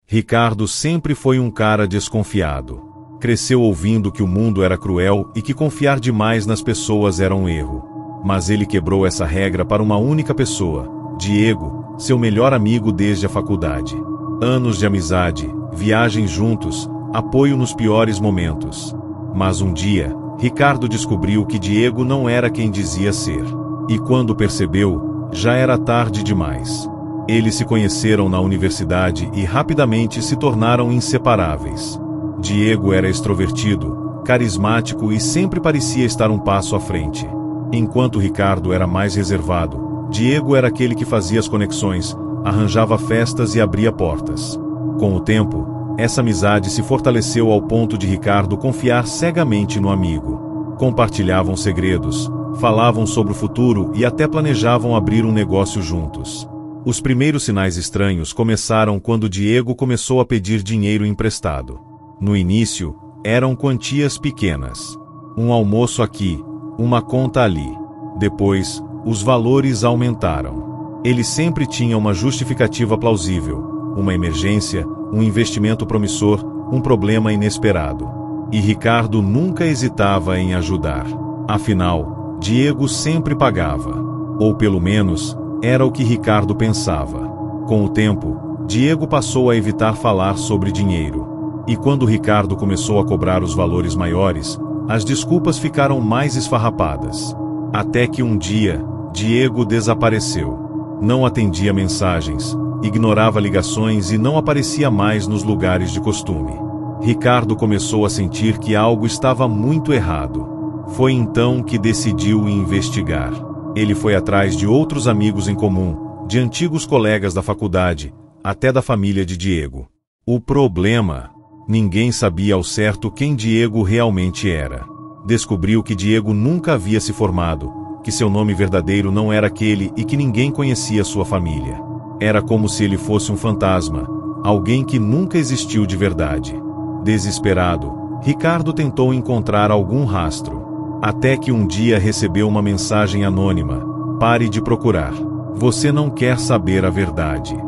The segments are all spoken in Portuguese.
Ricardo sempre foi um cara desconfiado. Cresceu ouvindo que o mundo era cruel e que confiar demais nas pessoas era um erro. Mas ele quebrou essa regra para uma única pessoa, Diego, seu melhor amigo desde a faculdade. Anos de amizade, viagens juntos, apoio nos piores momentos. Mas um dia, Ricardo descobriu que Diego não era quem dizia ser. E quando percebeu, já era tarde demais. Eles se conheceram na universidade e rapidamente se tornaram inseparáveis. Diego era extrovertido, carismático e sempre parecia estar um passo à frente. Enquanto Ricardo era mais reservado, Diego era aquele que fazia as conexões, arranjava festas e abria portas. Com o tempo, essa amizade se fortaleceu ao ponto de Ricardo confiar cegamente no amigo. Compartilhavam segredos, falavam sobre o futuro e até planejavam abrir um negócio juntos. Os primeiros sinais estranhos começaram quando Diego começou a pedir dinheiro emprestado. No início, eram quantias pequenas. Um almoço aqui, uma conta ali. Depois, os valores aumentaram. Ele sempre tinha uma justificativa plausível, uma emergência, um investimento promissor, um problema inesperado. E Ricardo nunca hesitava em ajudar. Afinal, Diego sempre pagava. Ou pelo menos, era o que Ricardo pensava. Com o tempo, Diego passou a evitar falar sobre dinheiro. E quando Ricardo começou a cobrar os valores maiores, as desculpas ficaram mais esfarrapadas. Até que um dia, Diego desapareceu. Não atendia mensagens, ignorava ligações e não aparecia mais nos lugares de costume. Ricardo começou a sentir que algo estava muito errado. Foi então que decidiu investigar. Ele foi atrás de outros amigos em comum, de antigos colegas da faculdade, até da família de Diego. O problema... Ninguém sabia ao certo quem Diego realmente era. Descobriu que Diego nunca havia se formado, que seu nome verdadeiro não era aquele e que ninguém conhecia sua família. Era como se ele fosse um fantasma, alguém que nunca existiu de verdade. Desesperado, Ricardo tentou encontrar algum rastro. Até que um dia recebeu uma mensagem anônima: "Pare de procurar. Você não quer saber a verdade."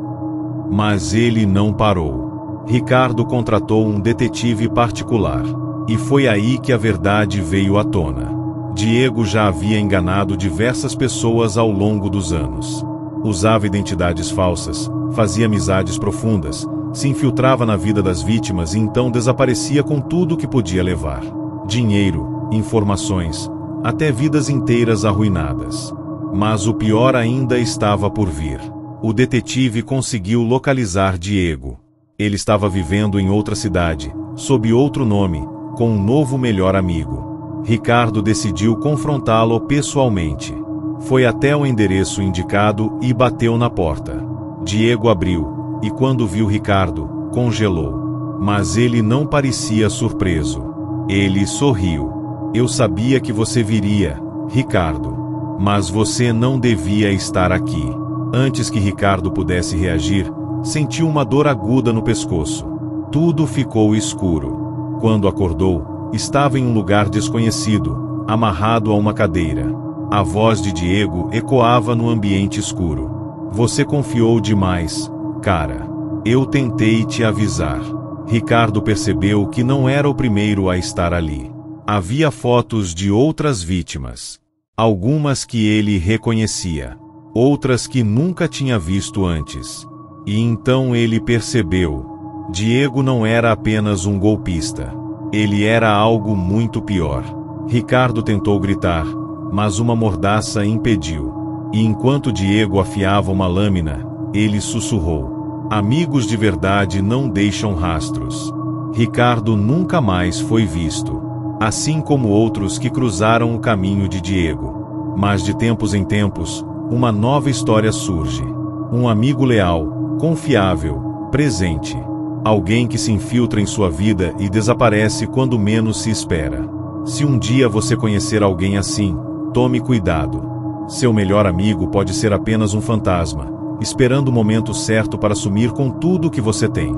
Mas ele não parou. Ricardo contratou um detetive particular. E foi aí que a verdade veio à tona. Diego já havia enganado diversas pessoas ao longo dos anos. Usava identidades falsas, fazia amizades profundas, se infiltrava na vida das vítimas e então desaparecia com tudo que podia levar. Dinheiro, informações, até vidas inteiras arruinadas. Mas o pior ainda estava por vir. O detetive conseguiu localizar Diego. Ele estava vivendo em outra cidade, sob outro nome, com um novo melhor amigo. Ricardo decidiu confrontá-lo pessoalmente. Foi até o endereço indicado e bateu na porta. Diego abriu, e quando viu Ricardo, congelou. Mas ele não parecia surpreso. Ele sorriu. "Eu sabia que você viria, Ricardo. Mas você não devia estar aqui." Antes que Ricardo pudesse reagir, sentiu uma dor aguda no pescoço. Tudo ficou escuro. Quando acordou, estava em um lugar desconhecido, amarrado a uma cadeira. A voz de Diego ecoava no ambiente escuro. "Você confiou demais, cara. Eu tentei te avisar." Ricardo percebeu que não era o primeiro a estar ali. Havia fotos de outras vítimas. Algumas que ele reconhecia. Outras que nunca tinha visto antes. E então ele percebeu. Diego não era apenas um golpista. Ele era algo muito pior. Ricardo tentou gritar, mas uma mordaça impediu. E enquanto Diego afiava uma lâmina, ele sussurrou: "Amigos de verdade não deixam rastros." Ricardo nunca mais foi visto. Assim como outros que cruzaram o caminho de Diego. Mas de tempos em tempos, uma nova história surge. Um amigo leal, confiável, presente. Alguém que se infiltra em sua vida e desaparece quando menos se espera. Se um dia você conhecer alguém assim, tome cuidado. Seu melhor amigo pode ser apenas um fantasma, esperando o momento certo para sumir com tudo que você tem.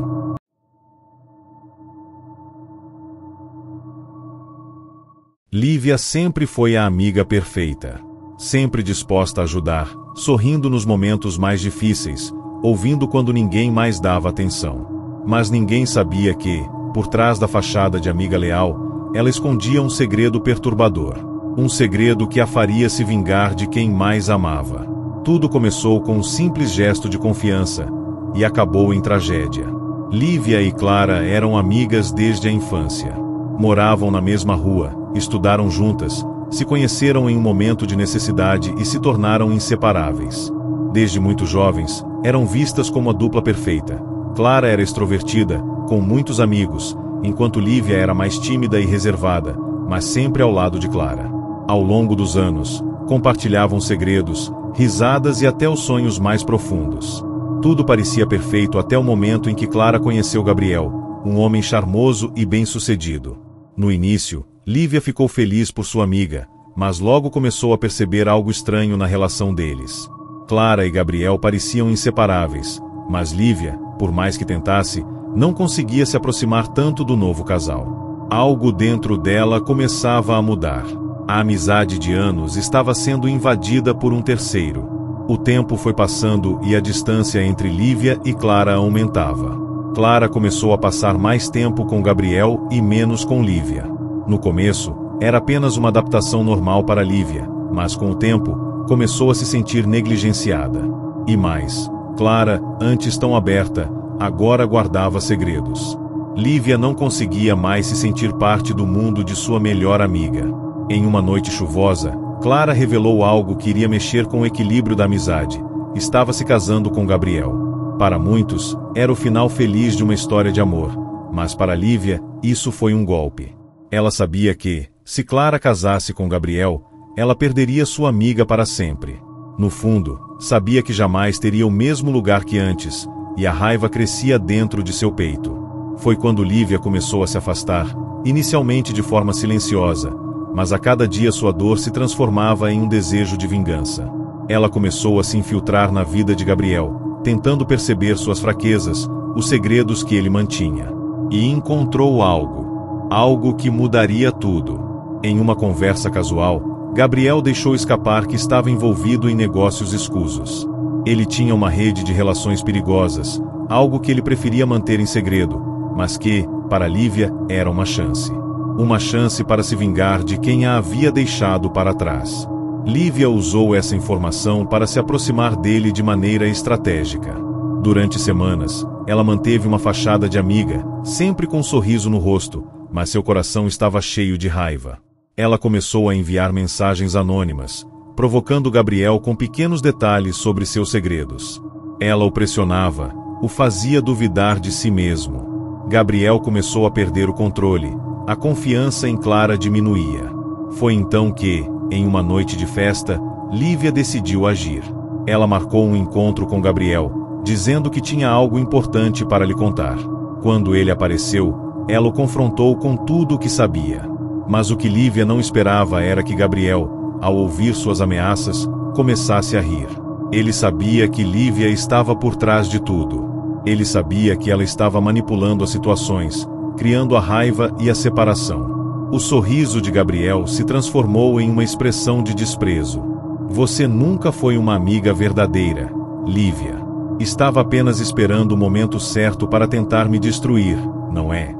Lívia sempre foi a amiga perfeita. Sempre disposta a ajudar, sorrindo nos momentos mais difíceis, ouvindo quando ninguém mais dava atenção. Mas ninguém sabia que, por trás da fachada de amiga leal, ela escondia um segredo perturbador. Um segredo que a faria se vingar de quem mais amava. Tudo começou com um simples gesto de confiança, e acabou em tragédia. Lívia e Clara eram amigas desde a infância. Moravam na mesma rua, estudaram juntas, se conheceram em um momento de necessidade e se tornaram inseparáveis. Desde muito jovens, eram vistas como a dupla perfeita. Clara era extrovertida, com muitos amigos, enquanto Lívia era mais tímida e reservada, mas sempre ao lado de Clara. Ao longo dos anos, compartilhavam segredos, risadas e até os sonhos mais profundos. Tudo parecia perfeito até o momento em que Clara conheceu Gabriel, um homem charmoso e bem-sucedido. No início, Lívia ficou feliz por sua amiga, mas logo começou a perceber algo estranho na relação deles. Clara e Gabriel pareciam inseparáveis, mas Lívia, por mais que tentasse, não conseguia se aproximar tanto do novo casal. Algo dentro dela começava a mudar. A amizade de anos estava sendo invadida por um terceiro. O tempo foi passando e a distância entre Lívia e Clara aumentava. Clara começou a passar mais tempo com Gabriel e menos com Lívia. No começo, era apenas uma adaptação normal para Lívia, mas com o tempo, começou a se sentir negligenciada. E mais, Clara, antes tão aberta, agora guardava segredos. Lívia não conseguia mais se sentir parte do mundo de sua melhor amiga. Em uma noite chuvosa, Clara revelou algo que iria mexer com o equilíbrio da amizade. Estava se casando com Gabriel. Para muitos, era o final feliz de uma história de amor, mas para Lívia, isso foi um golpe. Ela sabia que, se Clara casasse com Gabriel, ela perderia sua amiga para sempre. No fundo, sabia que jamais teria o mesmo lugar que antes, e a raiva crescia dentro de seu peito. Foi quando Lívia começou a se afastar, inicialmente de forma silenciosa, mas a cada dia sua dor se transformava em um desejo de vingança. Ela começou a se infiltrar na vida de Gabriel, tentando perceber suas fraquezas, os segredos que ele mantinha. E encontrou algo que mudaria tudo. Em uma conversa casual, Gabriel deixou escapar que estava envolvido em negócios escusos. Ele tinha uma rede de relações perigosas, algo que ele preferia manter em segredo, mas que, para Lívia, era uma chance. Uma chance para se vingar de quem a havia deixado para trás. Lívia usou essa informação para se aproximar dele de maneira estratégica. Durante semanas, ela manteve uma fachada de amiga, sempre com um sorriso no rosto, mas seu coração estava cheio de raiva. Ela começou a enviar mensagens anônimas, provocando Gabriel com pequenos detalhes sobre seus segredos. Ela o pressionava, o fazia duvidar de si mesmo. Gabriel começou a perder o controle, a confiança em Clara diminuía. Foi então que, em uma noite de festa, Lívia decidiu agir. Ela marcou um encontro com Gabriel, dizendo que tinha algo importante para lhe contar. Quando ele apareceu, ela o confrontou com tudo o que sabia. Mas o que Lívia não esperava era que Gabriel, ao ouvir suas ameaças, começasse a rir. Ele sabia que Lívia estava por trás de tudo. Ele sabia que ela estava manipulando as situações, criando a raiva e a separação. O sorriso de Gabriel se transformou em uma expressão de desprezo. Você nunca foi uma amiga verdadeira, Lívia. Estava apenas esperando o momento certo para tentar me destruir, não é?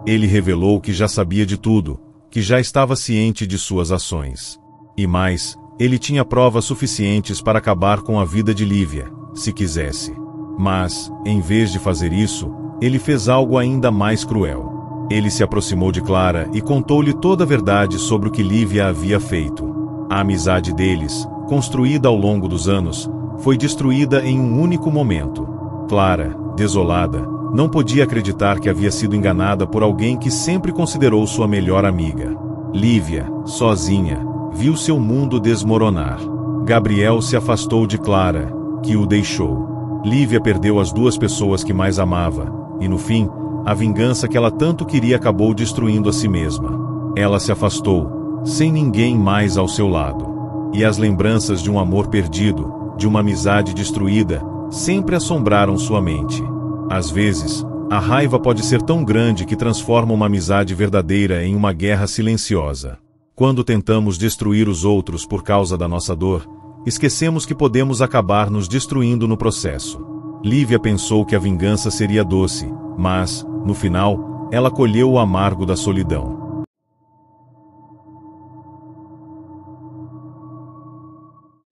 Ele revelou que já sabia de tudo, que já estava ciente de suas ações. E mais, ele tinha provas suficientes para acabar com a vida de Lívia, se quisesse. Mas, em vez de fazer isso, ele fez algo ainda mais cruel. Ele se aproximou de Clara e contou-lhe toda a verdade sobre o que Lívia havia feito. A amizade deles, construída ao longo dos anos, foi destruída em um único momento. Clara, desolada, não podia acreditar que havia sido enganada por alguém que sempre considerou sua melhor amiga. Lívia, sozinha, viu seu mundo desmoronar. Gabriel se afastou de Clara, que o deixou. Lívia perdeu as duas pessoas que mais amava, e no fim, a vingança que ela tanto queria acabou destruindo a si mesma. Ela se afastou, sem ninguém mais ao seu lado. E as lembranças de um amor perdido, de uma amizade destruída, sempre assombraram sua mente. Às vezes, a raiva pode ser tão grande que transforma uma amizade verdadeira em uma guerra silenciosa. Quando tentamos destruir os outros por causa da nossa dor, esquecemos que podemos acabar nos destruindo no processo. Lívia pensou que a vingança seria doce, mas, no final, ela colheu o amargo da solidão.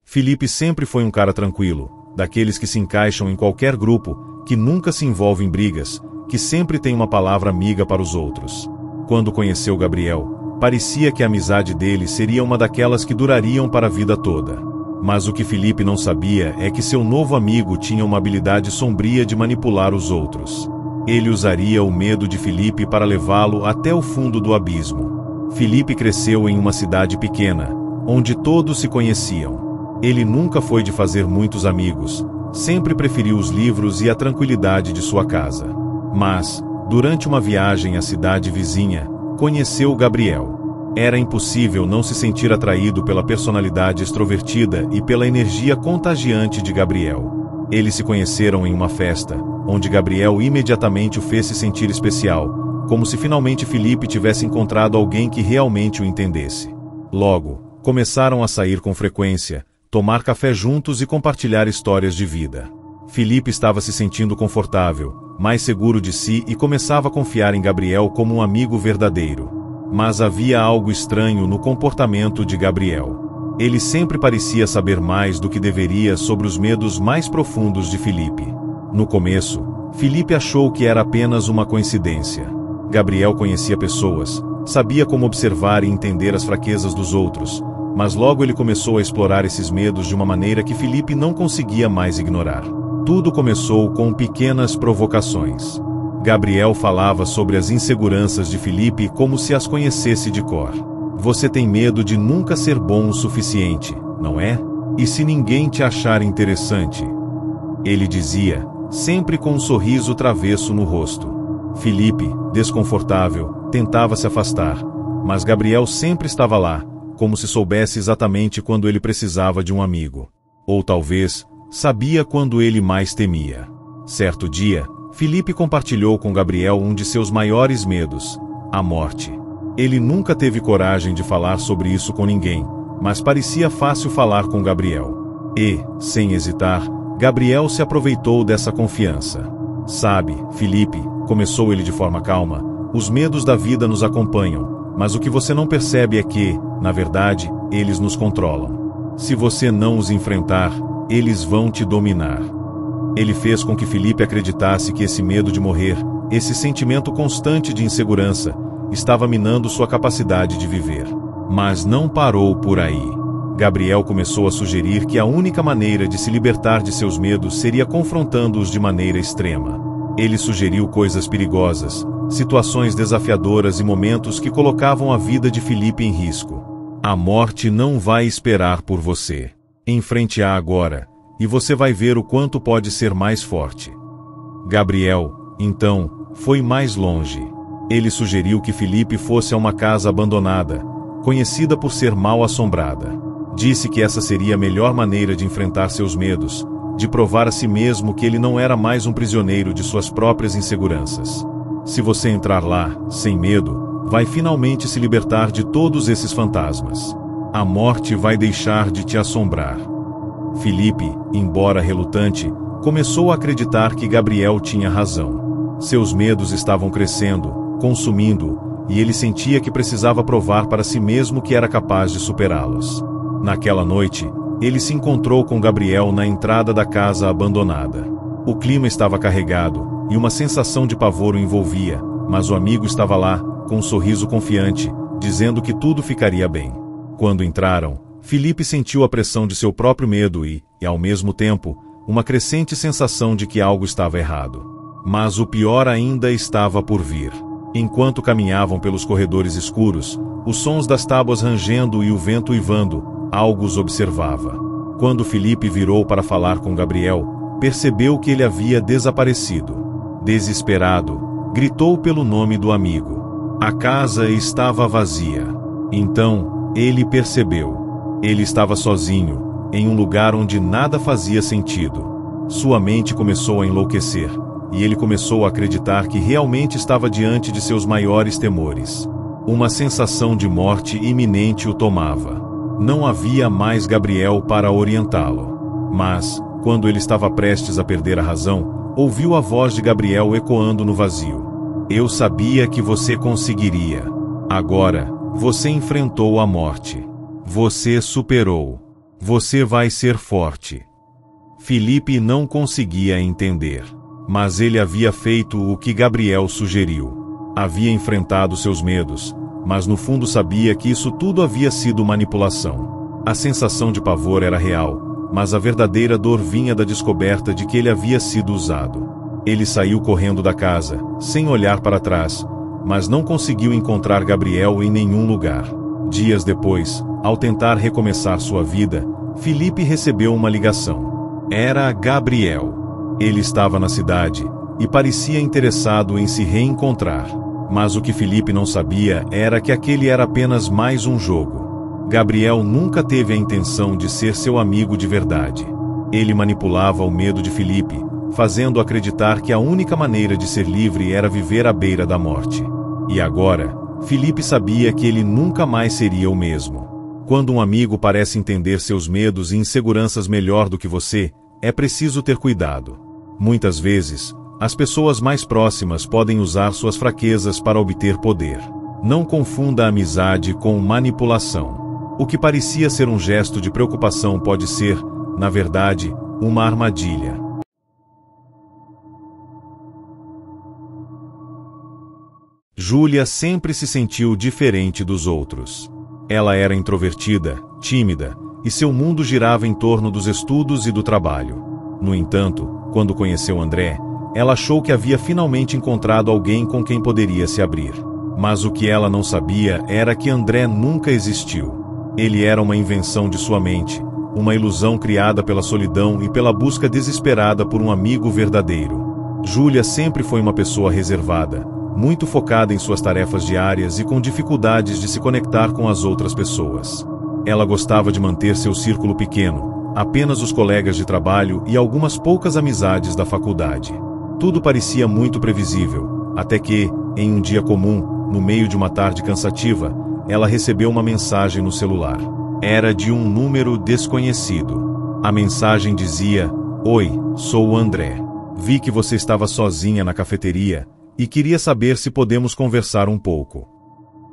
Felipe sempre foi um cara tranquilo, daqueles que se encaixam em qualquer grupo, que nunca se envolve em brigas, que sempre tem uma palavra amiga para os outros. Quando conheceu Gabriel, parecia que a amizade dele seria uma daquelas que durariam para a vida toda. Mas o que Felipe não sabia é que seu novo amigo tinha uma habilidade sombria de manipular os outros. Ele usaria o medo de Felipe para levá-lo até o fundo do abismo. Felipe cresceu em uma cidade pequena, onde todos se conheciam. Ele nunca foi de fazer muitos amigos, sempre preferiu os livros e a tranquilidade de sua casa. Mas, durante uma viagem à cidade vizinha, conheceu Gabriel. Era impossível não se sentir atraído pela personalidade extrovertida e pela energia contagiante de Gabriel. Eles se conheceram em uma festa, onde Gabriel imediatamente o fez se sentir especial, como se finalmente Felipe tivesse encontrado alguém que realmente o entendesse. Logo, começaram a sair com frequência, tomar café juntos e compartilhar histórias de vida. Felipe estava se sentindo confortável, mais seguro de si e começava a confiar em Gabriel como um amigo verdadeiro. Mas havia algo estranho no comportamento de Gabriel. Ele sempre parecia saber mais do que deveria sobre os medos mais profundos de Felipe. No começo, Felipe achou que era apenas uma coincidência. Gabriel conhecia pessoas, sabia como observar e entender as fraquezas dos outros, mas logo ele começou a explorar esses medos de uma maneira que Felipe não conseguia mais ignorar. Tudo começou com pequenas provocações. Gabriel falava sobre as inseguranças de Felipe como se as conhecesse de cor. Você tem medo de nunca ser bom o suficiente, não é? E se ninguém te achar interessante? Ele dizia, sempre com um sorriso travesso no rosto. Felipe, desconfortável, tentava se afastar, mas Gabriel sempre estava lá, como se soubesse exatamente quando ele precisava de um amigo. Ou talvez, sabia quando ele mais temia. Certo dia, Felipe compartilhou com Gabriel um de seus maiores medos, a morte. Ele nunca teve coragem de falar sobre isso com ninguém, mas parecia fácil falar com Gabriel. E, sem hesitar, Gabriel se aproveitou dessa confiança. Sabe, Felipe, começou ele de forma calma, os medos da vida nos acompanham, mas o que você não percebe é que, na verdade, eles nos controlam. Se você não os enfrentar, eles vão te dominar. Ele fez com que Felipe acreditasse que esse medo de morrer, esse sentimento constante de insegurança, estava minando sua capacidade de viver. Mas não parou por aí. Gabriel começou a sugerir que a única maneira de se libertar de seus medos seria confrontando-os de maneira extrema. Ele sugeriu coisas perigosas, situações desafiadoras e momentos que colocavam a vida de Felipe em risco. A morte não vai esperar por você. Enfrente-a agora, e você vai ver o quanto pode ser mais forte. Gabriel, então, foi mais longe. Ele sugeriu que Felipe fosse a uma casa abandonada, conhecida por ser mal assombrada. Disse que essa seria a melhor maneira de enfrentar seus medos, de provar a si mesmo que ele não era mais um prisioneiro de suas próprias inseguranças. Se você entrar lá, sem medo, vai finalmente se libertar de todos esses fantasmas. A morte vai deixar de te assombrar. Felipe, embora relutante, começou a acreditar que Gabriel tinha razão. Seus medos estavam crescendo, consumindo-o, e ele sentia que precisava provar para si mesmo que era capaz de superá-los. Naquela noite, ele se encontrou com Gabriel na entrada da casa abandonada. O clima estava carregado, e uma sensação de pavor o envolvia, mas o amigo estava lá, com um sorriso confiante, dizendo que tudo ficaria bem. Quando entraram, Felipe sentiu a pressão de seu próprio medo e, ao mesmo tempo, uma crescente sensação de que algo estava errado. Mas o pior ainda estava por vir. Enquanto caminhavam pelos corredores escuros, os sons das tábuas rangendo e o vento uivando, algo os observava. Quando Felipe virou para falar com Gabriel, percebeu que ele havia desaparecido. Desesperado, gritou pelo nome do amigo. A casa estava vazia. Então, ele percebeu. Ele estava sozinho, em um lugar onde nada fazia sentido. Sua mente começou a enlouquecer, e ele começou a acreditar que realmente estava diante de seus maiores temores. Uma sensação de morte iminente o tomava. Não havia mais Gabriel para orientá-lo. Mas, quando ele estava prestes a perder a razão, ouviu a voz de Gabriel ecoando no vazio. Eu sabia que você conseguiria. Agora, você enfrentou a morte. Você superou. Você vai ser forte. Felipe não conseguia entender. Mas ele havia feito o que Gabriel sugeriu. Havia enfrentado seus medos, mas no fundo sabia que isso tudo havia sido manipulação. A sensação de pavor era real, mas a verdadeira dor vinha da descoberta de que ele havia sido usado. Ele saiu correndo da casa, sem olhar para trás, mas não conseguiu encontrar Gabriel em nenhum lugar. Dias depois, ao tentar recomeçar sua vida, Felipe recebeu uma ligação. Era Gabriel. Ele estava na cidade, e parecia interessado em se reencontrar. Mas o que Felipe não sabia era que aquele era apenas mais um jogo. Gabriel nunca teve a intenção de ser seu amigo de verdade. Ele manipulava o medo de Felipe, fazendo-o acreditar que a única maneira de ser livre era viver à beira da morte. E agora, Felipe sabia que ele nunca mais seria o mesmo. Quando um amigo parece entender seus medos e inseguranças melhor do que você, é preciso ter cuidado. Muitas vezes, as pessoas mais próximas podem usar suas fraquezas para obter poder. Não confunda a amizade com manipulação. O que parecia ser um gesto de preocupação pode ser, na verdade, uma armadilha. Júlia sempre se sentiu diferente dos outros. Ela era introvertida, tímida, e seu mundo girava em torno dos estudos e do trabalho. No entanto, quando conheceu André, ela achou que havia finalmente encontrado alguém com quem poderia se abrir. Mas o que ela não sabia era que André nunca existiu. Ele era uma invenção de sua mente, uma ilusão criada pela solidão e pela busca desesperada por um amigo verdadeiro. Júlia sempre foi uma pessoa reservada, muito focada em suas tarefas diárias e com dificuldades de se conectar com as outras pessoas. Ela gostava de manter seu círculo pequeno, apenas os colegas de trabalho e algumas poucas amizades da faculdade. Tudo parecia muito previsível, até que, em um dia comum, no meio de uma tarde cansativa, ela recebeu uma mensagem no celular. Era de um número desconhecido. A mensagem dizia: Oi, sou o André. Vi que você estava sozinha na cafeteria e queria saber se podemos conversar um pouco.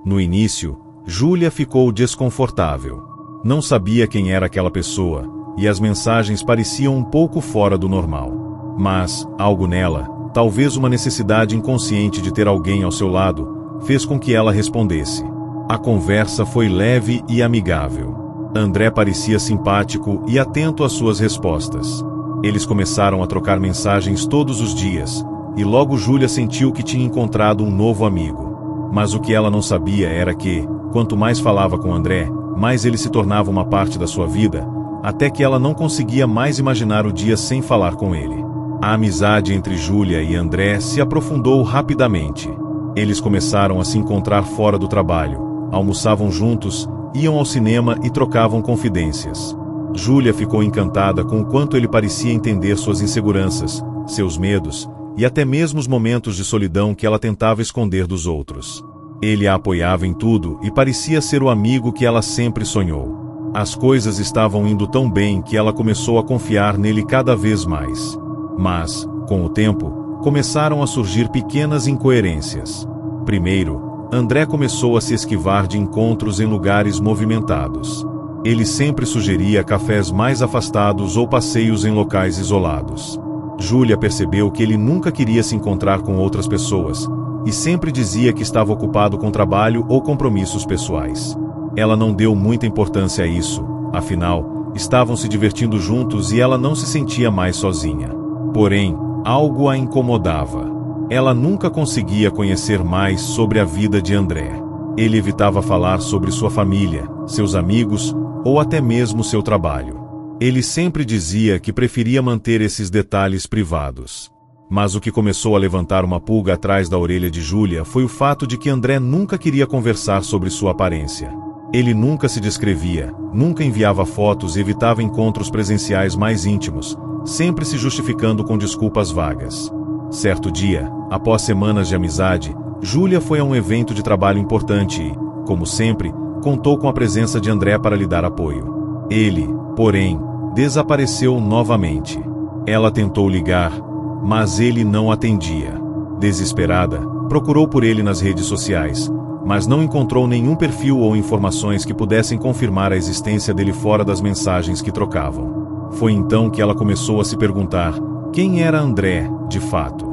No início, Júlia ficou desconfortável. Não sabia quem era aquela pessoa, e as mensagens pareciam um pouco fora do normal. Mas, algo nela, talvez uma necessidade inconsciente de ter alguém ao seu lado, fez com que ela respondesse. A conversa foi leve e amigável. André parecia simpático e atento às suas respostas. Eles começaram a trocar mensagens todos os dias, e logo Júlia sentiu que tinha encontrado um novo amigo. Mas o que ela não sabia era que, quanto mais falava com André, mais ele se tornava uma parte da sua vida, até que ela não conseguia mais imaginar o dia sem falar com ele. A amizade entre Júlia e André se aprofundou rapidamente. Eles começaram a se encontrar fora do trabalho, almoçavam juntos, iam ao cinema e trocavam confidências. Júlia ficou encantada com o quanto ele parecia entender suas inseguranças, seus medos, e até mesmo os momentos de solidão que ela tentava esconder dos outros. Ele a apoiava em tudo e parecia ser o amigo que ela sempre sonhou. As coisas estavam indo tão bem que ela começou a confiar nele cada vez mais. Mas, com o tempo, começaram a surgir pequenas incoerências. Primeiro, André começou a se esquivar de encontros em lugares movimentados. Ele sempre sugeria cafés mais afastados ou passeios em locais isolados. Júlia percebeu que ele nunca queria se encontrar com outras pessoas, e sempre dizia que estava ocupado com trabalho ou compromissos pessoais. Ela não deu muita importância a isso, afinal, estavam se divertindo juntos e ela não se sentia mais sozinha. Porém, algo a incomodava. Ela nunca conseguia conhecer mais sobre a vida de André. Ele evitava falar sobre sua família, seus amigos ou até mesmo seu trabalho. Ele sempre dizia que preferia manter esses detalhes privados. Mas o que começou a levantar uma pulga atrás da orelha de Júlia foi o fato de que André nunca queria conversar sobre sua aparência. Ele nunca se descrevia, nunca enviava fotos e evitava encontros presenciais mais íntimos, sempre se justificando com desculpas vagas. Certo dia, após semanas de amizade, Júlia foi a um evento de trabalho importante e, como sempre, contou com a presença de André para lhe dar apoio. Ele, porém, desapareceu novamente. Ela tentou ligar, mas ele não atendia. Desesperada, procurou por ele nas redes sociais, mas não encontrou nenhum perfil ou informações que pudessem confirmar a existência dele fora das mensagens que trocavam. Foi então que ela começou a se perguntar quem era André, de fato.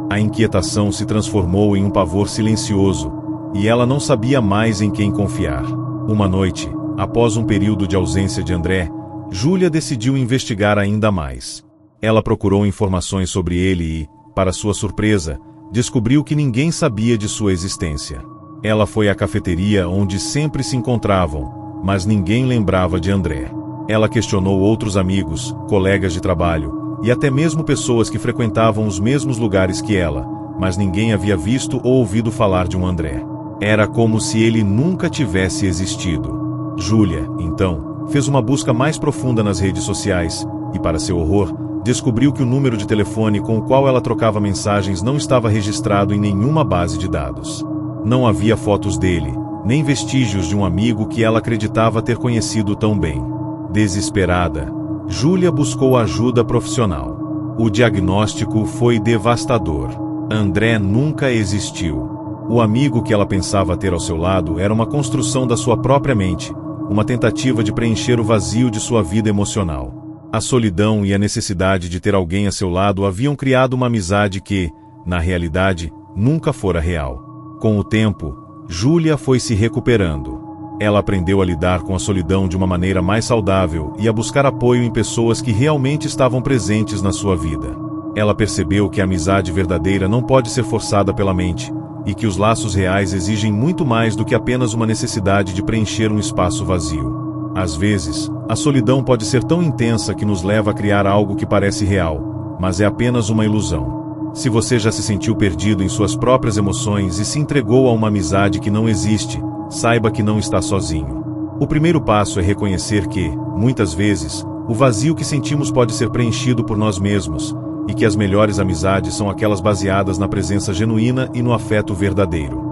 A inquietação se transformou em um pavor silencioso, e ela não sabia mais em quem confiar. Uma noite, após um período de ausência de André, Júlia decidiu investigar ainda mais. Ela procurou informações sobre ele e, para sua surpresa, descobriu que ninguém sabia de sua existência. Ela foi à cafeteria onde sempre se encontravam, mas ninguém lembrava de André. Ela questionou outros amigos, colegas de trabalho, e até mesmo pessoas que frequentavam os mesmos lugares que ela, mas ninguém havia visto ou ouvido falar de um André. Era como se ele nunca tivesse existido. Júlia, então, fez uma busca mais profunda nas redes sociais e, para seu horror, descobriu que o número de telefone com o qual ela trocava mensagens não estava registrado em nenhuma base de dados. Não havia fotos dele, nem vestígios de um amigo que ela acreditava ter conhecido tão bem. Desesperada, Júlia buscou ajuda profissional. O diagnóstico foi devastador. André nunca existiu. O amigo que ela pensava ter ao seu lado era uma construção da sua própria mente, uma tentativa de preencher o vazio de sua vida emocional. A solidão e a necessidade de ter alguém a seu lado haviam criado uma amizade que, na realidade, nunca fora real. Com o tempo, Júlia foi se recuperando. Ela aprendeu a lidar com a solidão de uma maneira mais saudável e a buscar apoio em pessoas que realmente estavam presentes na sua vida. Ela percebeu que a amizade verdadeira não pode ser forçada pela mente, e que os laços reais exigem muito mais do que apenas uma necessidade de preencher um espaço vazio. Às vezes, a solidão pode ser tão intensa que nos leva a criar algo que parece real, mas é apenas uma ilusão. Se você já se sentiu perdido em suas próprias emoções e se entregou a uma amizade que não existe, saiba que não está sozinho. O primeiro passo é reconhecer que, muitas vezes, o vazio que sentimos pode ser preenchido por nós mesmos, e que as melhores amizades são aquelas baseadas na presença genuína e no afeto verdadeiro.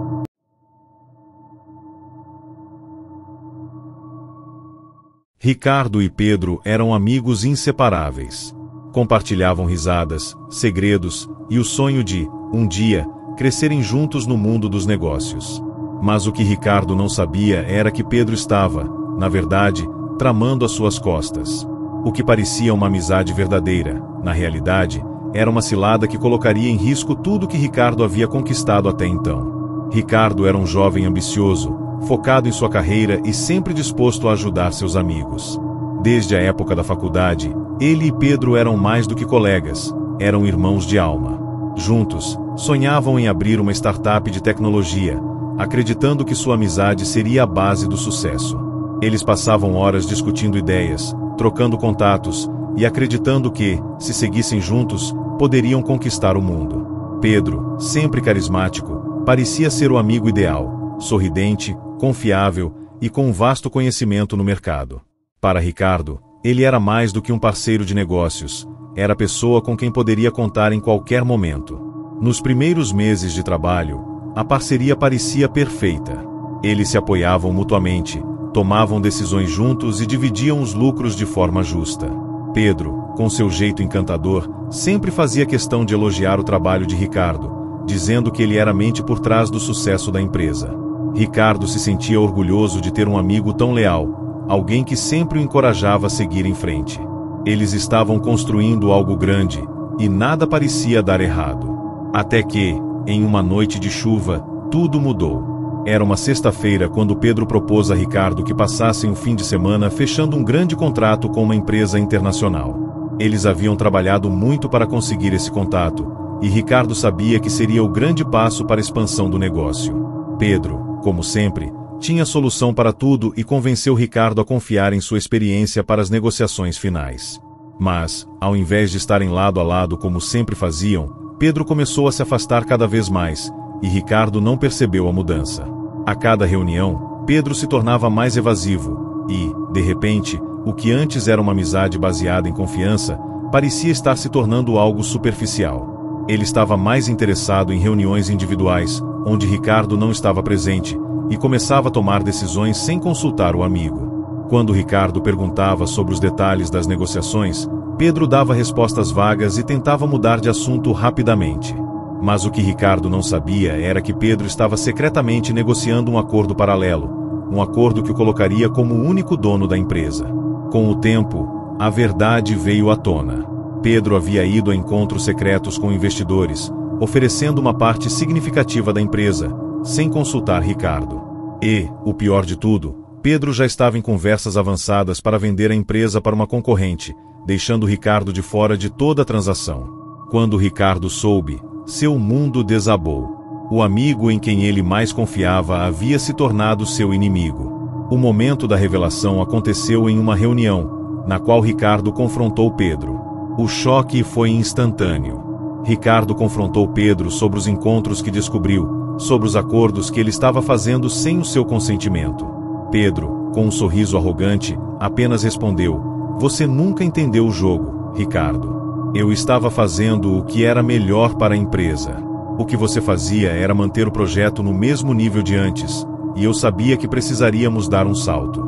Ricardo e Pedro eram amigos inseparáveis. Compartilhavam risadas, segredos e o sonho de, um dia, crescerem juntos no mundo dos negócios. Mas o que Ricardo não sabia era que Pedro estava, na verdade, tramando às suas costas. O que parecia uma amizade verdadeira, na realidade, era uma cilada que colocaria em risco tudo que Ricardo havia conquistado até então. Ricardo era um jovem ambicioso, focado em sua carreira e sempre disposto a ajudar seus amigos. Desde a época da faculdade, ele e Pedro eram mais do que colegas, eram irmãos de alma. Juntos, sonhavam em abrir uma startup de tecnologia, acreditando que sua amizade seria a base do sucesso. Eles passavam horas discutindo ideias, trocando contatos e acreditando que, se seguissem juntos, poderiam conquistar o mundo. Pedro, sempre carismático, parecia ser o amigo ideal, sorridente, confiável e com um vasto conhecimento no mercado. Para Ricardo, ele era mais do que um parceiro de negócios, era a pessoa com quem poderia contar em qualquer momento. Nos primeiros meses de trabalho, a parceria parecia perfeita. Eles se apoiavam mutuamente, tomavam decisões juntos e dividiam os lucros de forma justa. Pedro, com seu jeito encantador, sempre fazia questão de elogiar o trabalho de Ricardo, dizendo que ele era a mente por trás do sucesso da empresa. Ricardo se sentia orgulhoso de ter um amigo tão leal, alguém que sempre o encorajava a seguir em frente. Eles estavam construindo algo grande, e nada parecia dar errado. Até que, em uma noite de chuva, tudo mudou. Era uma sexta-feira quando Pedro propôs a Ricardo que passassem o fim de semana fechando um grande contrato com uma empresa internacional. Eles haviam trabalhado muito para conseguir esse contato, e Ricardo sabia que seria o grande passo para a expansão do negócio. Pedro, como sempre, tinha solução para tudo e convenceu Ricardo a confiar em sua experiência para as negociações finais. Mas, ao invés de estarem lado a lado como sempre faziam, Pedro começou a se afastar cada vez mais, e Ricardo não percebeu a mudança. A cada reunião, Pedro se tornava mais evasivo, e, de repente, o que antes era uma amizade baseada em confiança, parecia estar se tornando algo superficial. Ele estava mais interessado em reuniões individuais, onde Ricardo não estava presente, e começava a tomar decisões sem consultar o amigo. Quando Ricardo perguntava sobre os detalhes das negociações, Pedro dava respostas vagas e tentava mudar de assunto rapidamente. Mas o que Ricardo não sabia era que Pedro estava secretamente negociando um acordo paralelo, um acordo que o colocaria como o único dono da empresa. Com o tempo, a verdade veio à tona. Pedro havia ido a encontros secretos com investidores, oferecendo uma parte significativa da empresa, sem consultar Ricardo. E, o pior de tudo, Pedro já estava em conversas avançadas para vender a empresa para uma concorrente, deixando Ricardo de fora de toda a transação. Quando Ricardo soube, seu mundo desabou. O amigo em quem ele mais confiava havia se tornado seu inimigo. O momento da revelação aconteceu em uma reunião, na qual Ricardo confrontou Pedro. O choque foi instantâneo. Ricardo confrontou Pedro sobre os encontros que descobriu, sobre os acordos que ele estava fazendo sem o seu consentimento. Pedro, com um sorriso arrogante, apenas respondeu: "Você nunca entendeu o jogo, Ricardo. Eu estava fazendo o que era melhor para a empresa. O que você fazia era manter o projeto no mesmo nível de antes, e eu sabia que precisaríamos dar um salto."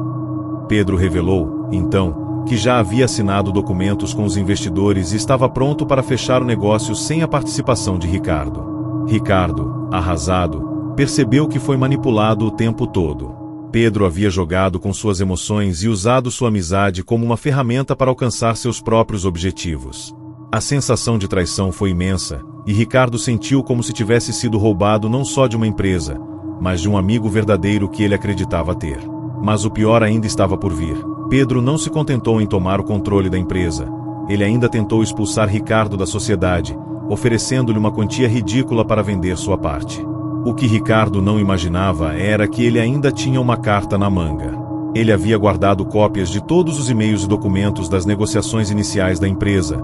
Pedro revelou, então, que já havia assinado documentos com os investidores e estava pronto para fechar o negócio sem a participação de Ricardo. Ricardo, arrasado, percebeu que foi manipulado o tempo todo. Pedro havia jogado com suas emoções e usado sua amizade como uma ferramenta para alcançar seus próprios objetivos. A sensação de traição foi imensa, e Ricardo sentiu como se tivesse sido roubado não só de uma empresa, mas de um amigo verdadeiro que ele acreditava ter. Mas o pior ainda estava por vir. Pedro não se contentou em tomar o controle da empresa. Ele ainda tentou expulsar Ricardo da sociedade, oferecendo-lhe uma quantia ridícula para vender sua parte. O que Ricardo não imaginava era que ele ainda tinha uma carta na manga. Ele havia guardado cópias de todos os e-mails e documentos das negociações iniciais da empresa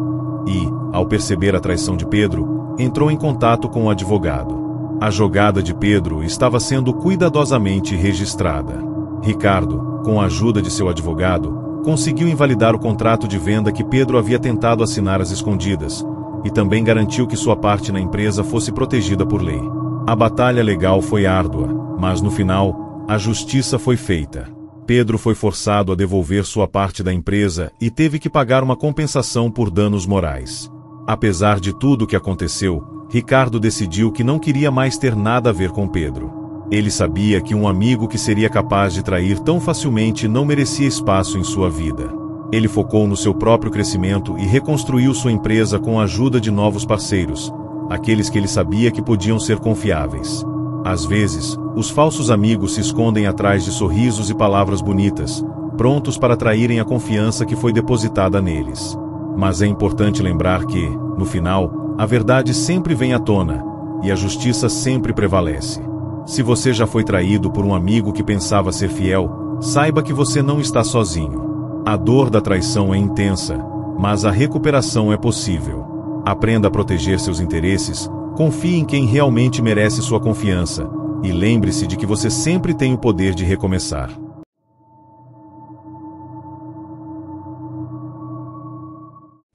e, ao perceber a traição de Pedro, entrou em contato com o advogado. A jogada de Pedro estava sendo cuidadosamente registrada. Ricardo, com a ajuda de seu advogado, conseguiu invalidar o contrato de venda que Pedro havia tentado assinar às escondidas, e também garantiu que sua parte na empresa fosse protegida por lei. A batalha legal foi árdua, mas no final, a justiça foi feita. Pedro foi forçado a devolver sua parte da empresa e teve que pagar uma compensação por danos morais. Apesar de tudo o que aconteceu, Ricardo decidiu que não queria mais ter nada a ver com Pedro. Ele sabia que um amigo que seria capaz de trair tão facilmente não merecia espaço em sua vida. Ele focou no seu próprio crescimento e reconstruiu sua empresa com a ajuda de novos parceiros, aqueles que ele sabia que podiam ser confiáveis. Às vezes, os falsos amigos se escondem atrás de sorrisos e palavras bonitas, prontos para atraírem a confiança que foi depositada neles. Mas é importante lembrar que, no final, a verdade sempre vem à tona, e a justiça sempre prevalece. Se você já foi traído por um amigo que pensava ser fiel, saiba que você não está sozinho. A dor da traição é intensa, mas a recuperação é possível. Aprenda a proteger seus interesses, confie em quem realmente merece sua confiança, e lembre-se de que você sempre tem o poder de recomeçar.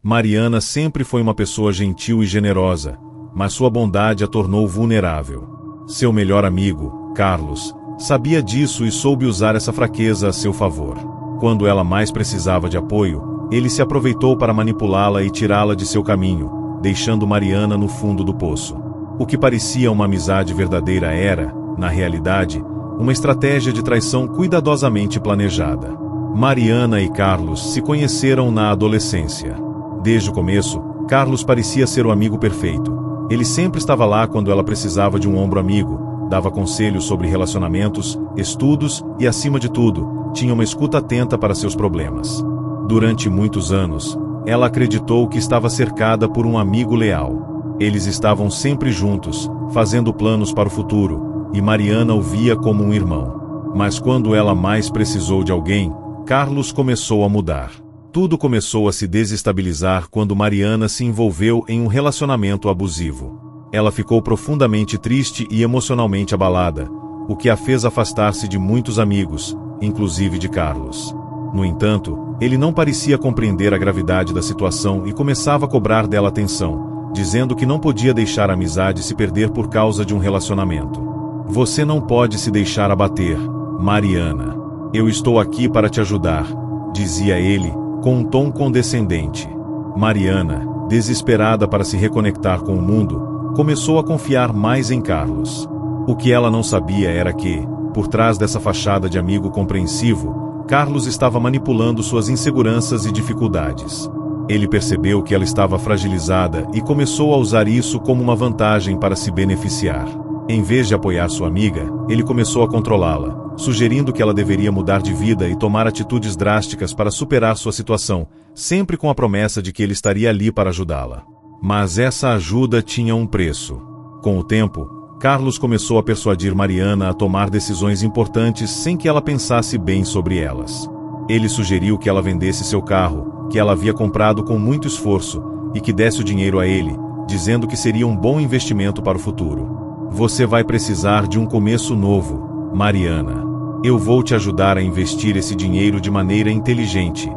Mariana sempre foi uma pessoa gentil e generosa, mas sua bondade a tornou vulnerável. Seu melhor amigo, Carlos, sabia disso e soube usar essa fraqueza a seu favor. Quando ela mais precisava de apoio, ele se aproveitou para manipulá-la e tirá-la de seu caminho, deixando Mariana no fundo do poço. O que parecia uma amizade verdadeira era, na realidade, uma estratégia de traição cuidadosamente planejada. Mariana e Carlos se conheceram na adolescência. Desde o começo, Carlos parecia ser o amigo perfeito. Ele sempre estava lá quando ela precisava de um ombro amigo, dava conselhos sobre relacionamentos, estudos e, acima de tudo, tinha uma escuta atenta para seus problemas. Durante muitos anos, ela acreditou que estava cercada por um amigo leal. Eles estavam sempre juntos, fazendo planos para o futuro, e Mariana o via como um irmão. Mas quando ela mais precisou de alguém, Carlos começou a mudar. Tudo começou a se desestabilizar quando Mariana se envolveu em um relacionamento abusivo. Ela ficou profundamente triste e emocionalmente abalada, o que a fez afastar-se de muitos amigos, inclusive de Carlos. No entanto, ele não parecia compreender a gravidade da situação e começava a cobrar dela atenção, dizendo que não podia deixar a amizade se perder por causa de um relacionamento. Você não pode se deixar abater, Mariana. Eu estou aqui para te ajudar, dizia ele, com um tom condescendente. Mariana, desesperada para se reconectar com o mundo, começou a confiar mais em Carlos. O que ela não sabia era que, por trás dessa fachada de amigo compreensivo, Carlos estava manipulando suas inseguranças e dificuldades. Ele percebeu que ela estava fragilizada e começou a usar isso como uma vantagem para se beneficiar. Em vez de apoiar sua amiga, ele começou a controlá-la, sugerindo que ela deveria mudar de vida e tomar atitudes drásticas para superar sua situação, sempre com a promessa de que ele estaria ali para ajudá-la. Mas essa ajuda tinha um preço. Com o tempo, Carlos começou a persuadir Mariana a tomar decisões importantes sem que ela pensasse bem sobre elas. Ele sugeriu que ela vendesse seu carro, que ela havia comprado com muito esforço, e que desse o dinheiro a ele, dizendo que seria um bom investimento para o futuro. Você vai precisar de um começo novo, Mariana. Eu vou te ajudar a investir esse dinheiro de maneira inteligente,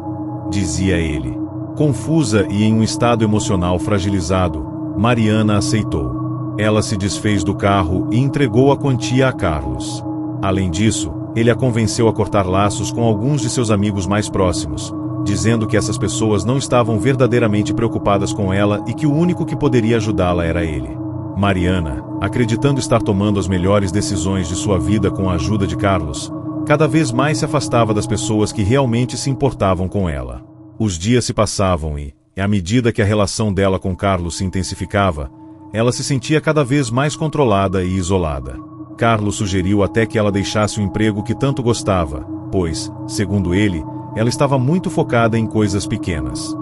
dizia ele. Confusa e em um estado emocional fragilizado, Mariana aceitou. Ela se desfez do carro e entregou a quantia a Carlos. Além disso, ele a convenceu a cortar laços com alguns de seus amigos mais próximos, dizendo que essas pessoas não estavam verdadeiramente preocupadas com ela e que o único que poderia ajudá-la era ele. Mariana, acreditando estar tomando as melhores decisões de sua vida com a ajuda de Carlos, cada vez mais se afastava das pessoas que realmente se importavam com ela. Os dias se passavam e, à medida que a relação dela com Carlos se intensificava, ela se sentia cada vez mais controlada e isolada. Carlos sugeriu até que ela deixasse o emprego que tanto gostava, pois, segundo ele, ela estava muito focada em coisas pequenas.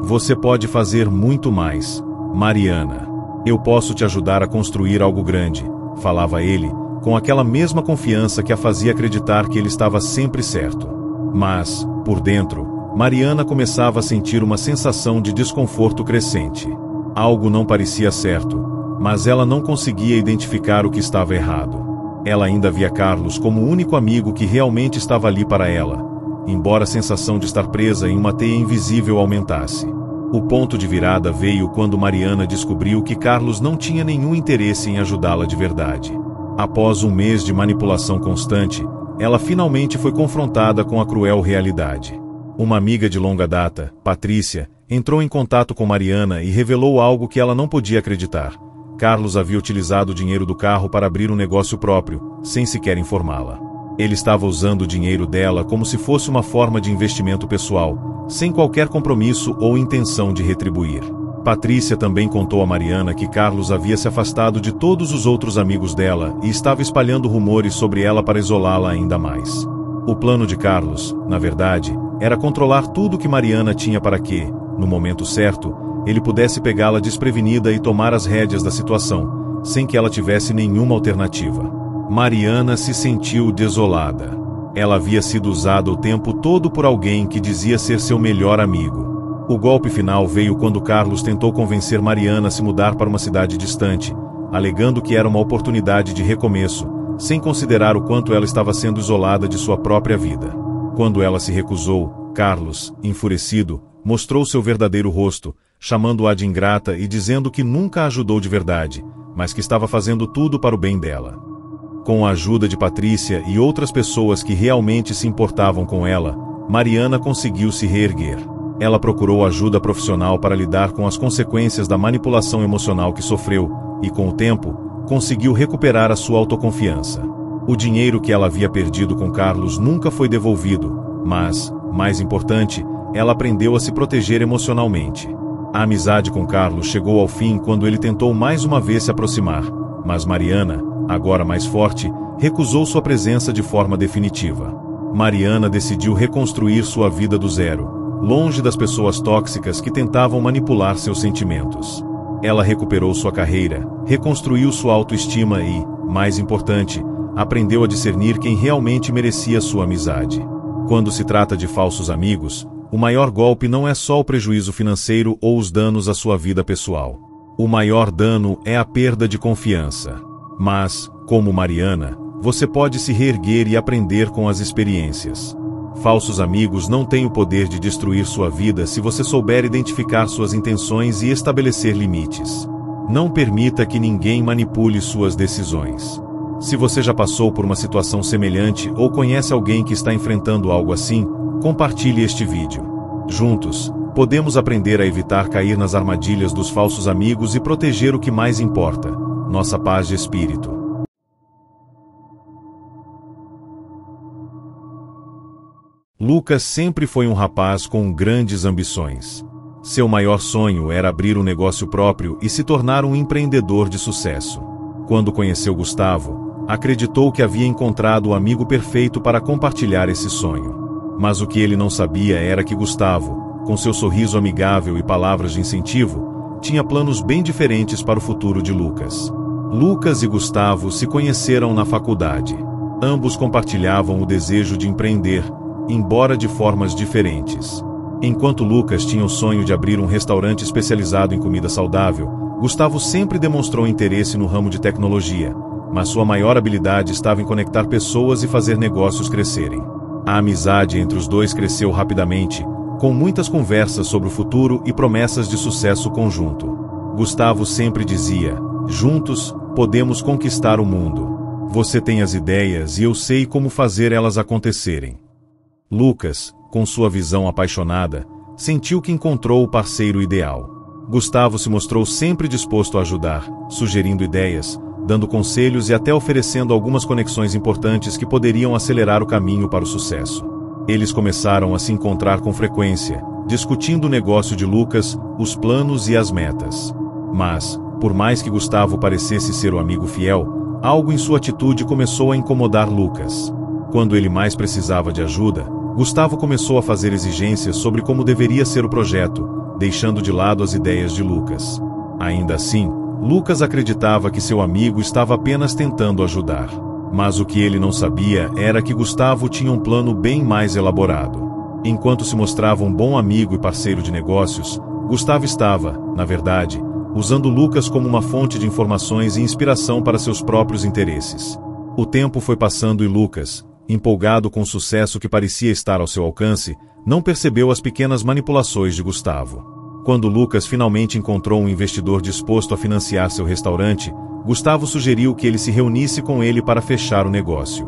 Você pode fazer muito mais, Mariana. Eu posso te ajudar a construir algo grande, falava ele, com aquela mesma confiança que a fazia acreditar que ele estava sempre certo. Mas, por dentro, Mariana começava a sentir uma sensação de desconforto crescente. Algo não parecia certo, mas ela não conseguia identificar o que estava errado. Ela ainda via Carlos como o único amigo que realmente estava ali para ela, embora a sensação de estar presa em uma teia invisível aumentasse. O ponto de virada veio quando Mariana descobriu que Carlos não tinha nenhum interesse em ajudá-la de verdade. Após um mês de manipulação constante, ela finalmente foi confrontada com a cruel realidade. Uma amiga de longa data, Patrícia, entrou em contato com Mariana e revelou algo que ela não podia acreditar. Carlos havia utilizado o dinheiro do carro para abrir um negócio próprio, sem sequer informá-la. Ele estava usando o dinheiro dela como se fosse uma forma de investimento pessoal, sem qualquer compromisso ou intenção de retribuir. Patrícia também contou a Mariana que Carlos havia se afastado de todos os outros amigos dela e estava espalhando rumores sobre ela para isolá-la ainda mais. O plano de Carlos, na verdade, era controlar tudo que Mariana tinha para que, no momento certo, ele pudesse pegá-la desprevenida e tomar as rédeas da situação, sem que ela tivesse nenhuma alternativa. Mariana se sentiu desolada. Ela havia sido usada o tempo todo por alguém que dizia ser seu melhor amigo. O golpe final veio quando Carlos tentou convencer Mariana a se mudar para uma cidade distante, alegando que era uma oportunidade de recomeço, sem considerar o quanto ela estava sendo isolada de sua própria vida. Quando ela se recusou, Carlos, enfurecido, mostrou seu verdadeiro rosto, chamando-a de ingrata e dizendo que nunca a ajudou de verdade, mas que estava fazendo tudo para o bem dela. Com a ajuda de Patrícia e outras pessoas que realmente se importavam com ela, Mariana conseguiu se reerguer. Ela procurou ajuda profissional para lidar com as consequências da manipulação emocional que sofreu e, com o tempo, conseguiu recuperar a sua autoconfiança. O dinheiro que ela havia perdido com Carlos nunca foi devolvido, mas, mais importante, ela aprendeu a se proteger emocionalmente. A amizade com Carlos chegou ao fim quando ele tentou mais uma vez se aproximar, mas Mariana, agora mais forte, recusou sua presença de forma definitiva. Mariana decidiu reconstruir sua vida do zero, longe das pessoas tóxicas que tentavam manipular seus sentimentos. Ela recuperou sua carreira, reconstruiu sua autoestima e, mais importante, aprendeu a discernir quem realmente merecia sua amizade. Quando se trata de falsos amigos, o maior golpe não é só o prejuízo financeiro ou os danos à sua vida pessoal. O maior dano é a perda de confiança. Mas, como Mariana, você pode se reerguer e aprender com as experiências. Falsos amigos não têm o poder de destruir sua vida se você souber identificar suas intenções e estabelecer limites. Não permita que ninguém manipule suas decisões. Se você já passou por uma situação semelhante ou conhece alguém que está enfrentando algo assim, compartilhe este vídeo. Juntos, podemos aprender a evitar cair nas armadilhas dos falsos amigos e proteger o que mais importa: nossa paz de espírito. Lucas sempre foi um rapaz com grandes ambições. Seu maior sonho era abrir um negócio próprio e se tornar um empreendedor de sucesso. Quando conheceu Gustavo, acreditou que havia encontrado o amigo perfeito para compartilhar esse sonho. Mas o que ele não sabia era que Gustavo, com seu sorriso amigável e palavras de incentivo, tinha planos bem diferentes para o futuro de Lucas. Lucas e Gustavo se conheceram na faculdade. Ambos compartilhavam o desejo de empreender, embora de formas diferentes. Enquanto Lucas tinha o sonho de abrir um restaurante especializado em comida saudável, Gustavo sempre demonstrou interesse no ramo de tecnologia, mas sua maior habilidade estava em conectar pessoas e fazer negócios crescerem. A amizade entre os dois cresceu rapidamente, com muitas conversas sobre o futuro e promessas de sucesso conjunto. Gustavo sempre dizia: "Juntos, podemos conquistar o mundo. Você tem as ideias e eu sei como fazer elas acontecerem." Lucas, com sua visão apaixonada, sentiu que encontrou o parceiro ideal. Gustavo se mostrou sempre disposto a ajudar, sugerindo ideias, dando conselhos e até oferecendo algumas conexões importantes que poderiam acelerar o caminho para o sucesso. Eles começaram a se encontrar com frequência, discutindo o negócio de Lucas, os planos e as metas. Mas, por mais que Gustavo parecesse ser o amigo fiel, algo em sua atitude começou a incomodar Lucas. Quando ele mais precisava de ajuda, Gustavo começou a fazer exigências sobre como deveria ser o projeto, deixando de lado as ideias de Lucas. Ainda assim, Lucas acreditava que seu amigo estava apenas tentando ajudar. Mas o que ele não sabia era que Gustavo tinha um plano bem mais elaborado. Enquanto se mostrava um bom amigo e parceiro de negócios, Gustavo estava, na verdade, usando Lucas como uma fonte de informações e inspiração para seus próprios interesses. O tempo foi passando e Lucas, empolgado com o sucesso que parecia estar ao seu alcance, não percebeu as pequenas manipulações de Gustavo. Quando Lucas finalmente encontrou um investidor disposto a financiar seu restaurante, Gustavo sugeriu que ele se reunisse com ele para fechar o negócio.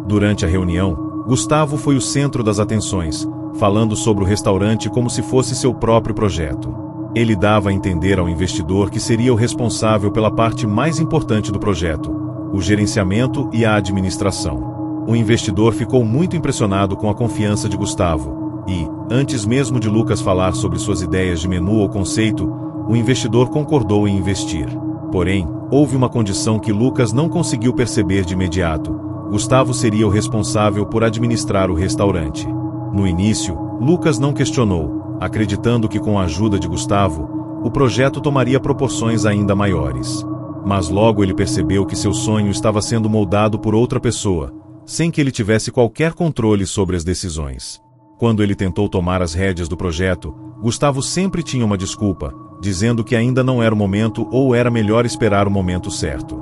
Durante a reunião, Gustavo foi o centro das atenções, falando sobre o restaurante como se fosse seu próprio projeto. Ele dava a entender ao investidor que seria o responsável pela parte mais importante do projeto: o gerenciamento e a administração. O investidor ficou muito impressionado com a confiança de Gustavo e, antes mesmo de Lucas falar sobre suas ideias de menu ou conceito, o investidor concordou em investir. Porém, houve uma condição que Lucas não conseguiu perceber de imediato: Gustavo seria o responsável por administrar o restaurante. No início, Lucas não questionou, acreditando que com a ajuda de Gustavo, o projeto tomaria proporções ainda maiores. Mas logo ele percebeu que seu sonho estava sendo moldado por outra pessoa, sem que ele tivesse qualquer controle sobre as decisões. Quando ele tentou tomar as rédeas do projeto, Gustavo sempre tinha uma desculpa, dizendo que ainda não era o momento ou era melhor esperar o momento certo.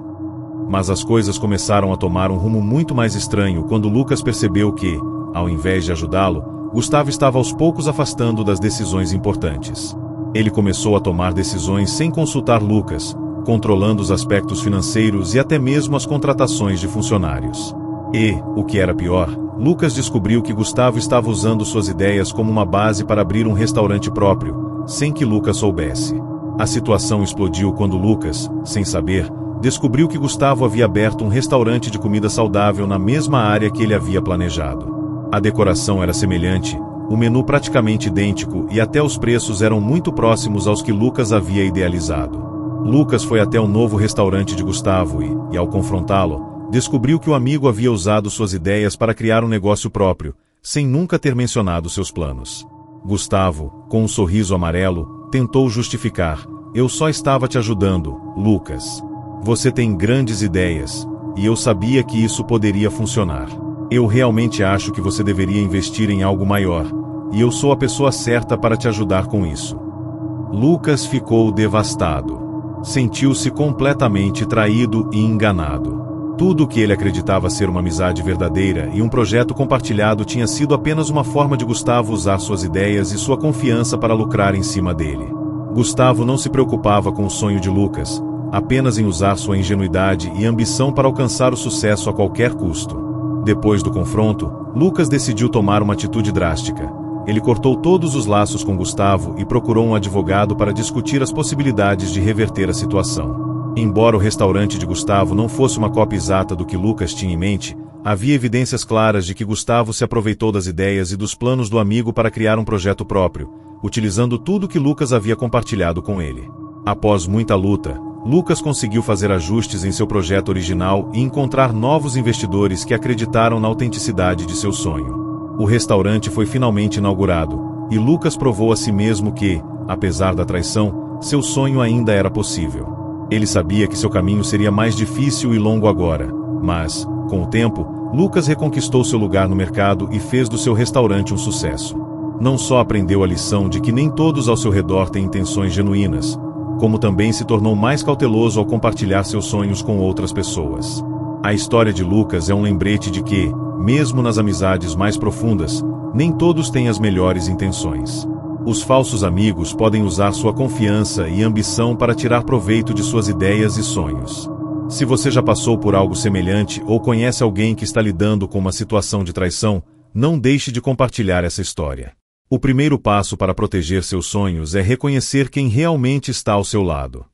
Mas as coisas começaram a tomar um rumo muito mais estranho quando Lucas percebeu que, ao invés de ajudá-lo, Gustavo estava aos poucos afastando das decisões importantes. Ele começou a tomar decisões sem consultar Lucas, controlando os aspectos financeiros e até mesmo as contratações de funcionários. E, o que era pior, Lucas descobriu que Gustavo estava usando suas ideias como uma base para abrir um restaurante próprio, sem que Lucas soubesse. A situação explodiu quando Lucas, sem saber, descobriu que Gustavo havia aberto um restaurante de comida saudável na mesma área que ele havia planejado. A decoração era semelhante, o menu praticamente idêntico e até os preços eram muito próximos aos que Lucas havia idealizado. Lucas foi até o novo restaurante de Gustavo e, ao confrontá-lo, descobriu que o amigo havia usado suas ideias para criar um negócio próprio, sem nunca ter mencionado seus planos. Gustavo, com um sorriso amarelo, tentou justificar: "Eu só estava te ajudando, Lucas. Você tem grandes ideias, e eu sabia que isso poderia funcionar. Eu realmente acho que você deveria investir em algo maior, e eu sou a pessoa certa para te ajudar com isso." Lucas ficou devastado. Sentiu-se completamente traído e enganado. Tudo o que ele acreditava ser uma amizade verdadeira e um projeto compartilhado tinha sido apenas uma forma de Gustavo usar suas ideias e sua confiança para lucrar em cima dele. Gustavo não se preocupava com o sonho de Lucas, apenas em usar sua ingenuidade e ambição para alcançar o sucesso a qualquer custo. Depois do confronto, Lucas decidiu tomar uma atitude drástica. Ele cortou todos os laços com Gustavo e procurou um advogado para discutir as possibilidades de reverter a situação. Embora o restaurante de Gustavo não fosse uma cópia exata do que Lucas tinha em mente, havia evidências claras de que Gustavo se aproveitou das ideias e dos planos do amigo para criar um projeto próprio, utilizando tudo que Lucas havia compartilhado com ele. Após muita luta, Lucas conseguiu fazer ajustes em seu projeto original e encontrar novos investidores que acreditaram na autenticidade de seu sonho. O restaurante foi finalmente inaugurado, e Lucas provou a si mesmo que, apesar da traição, seu sonho ainda era possível. Ele sabia que seu caminho seria mais difícil e longo agora, mas, com o tempo, Lucas reconquistou seu lugar no mercado e fez do seu restaurante um sucesso. Não só aprendeu a lição de que nem todos ao seu redor têm intenções genuínas, como também se tornou mais cauteloso ao compartilhar seus sonhos com outras pessoas. A história de Lucas é um lembrete de que, mesmo nas amizades mais profundas, nem todos têm as melhores intenções. Os falsos amigos podem usar sua confiança e ambição para tirar proveito de suas ideias e sonhos. Se você já passou por algo semelhante ou conhece alguém que está lidando com uma situação de traição, não deixe de compartilhar essa história. O primeiro passo para proteger seus sonhos é reconhecer quem realmente está ao seu lado.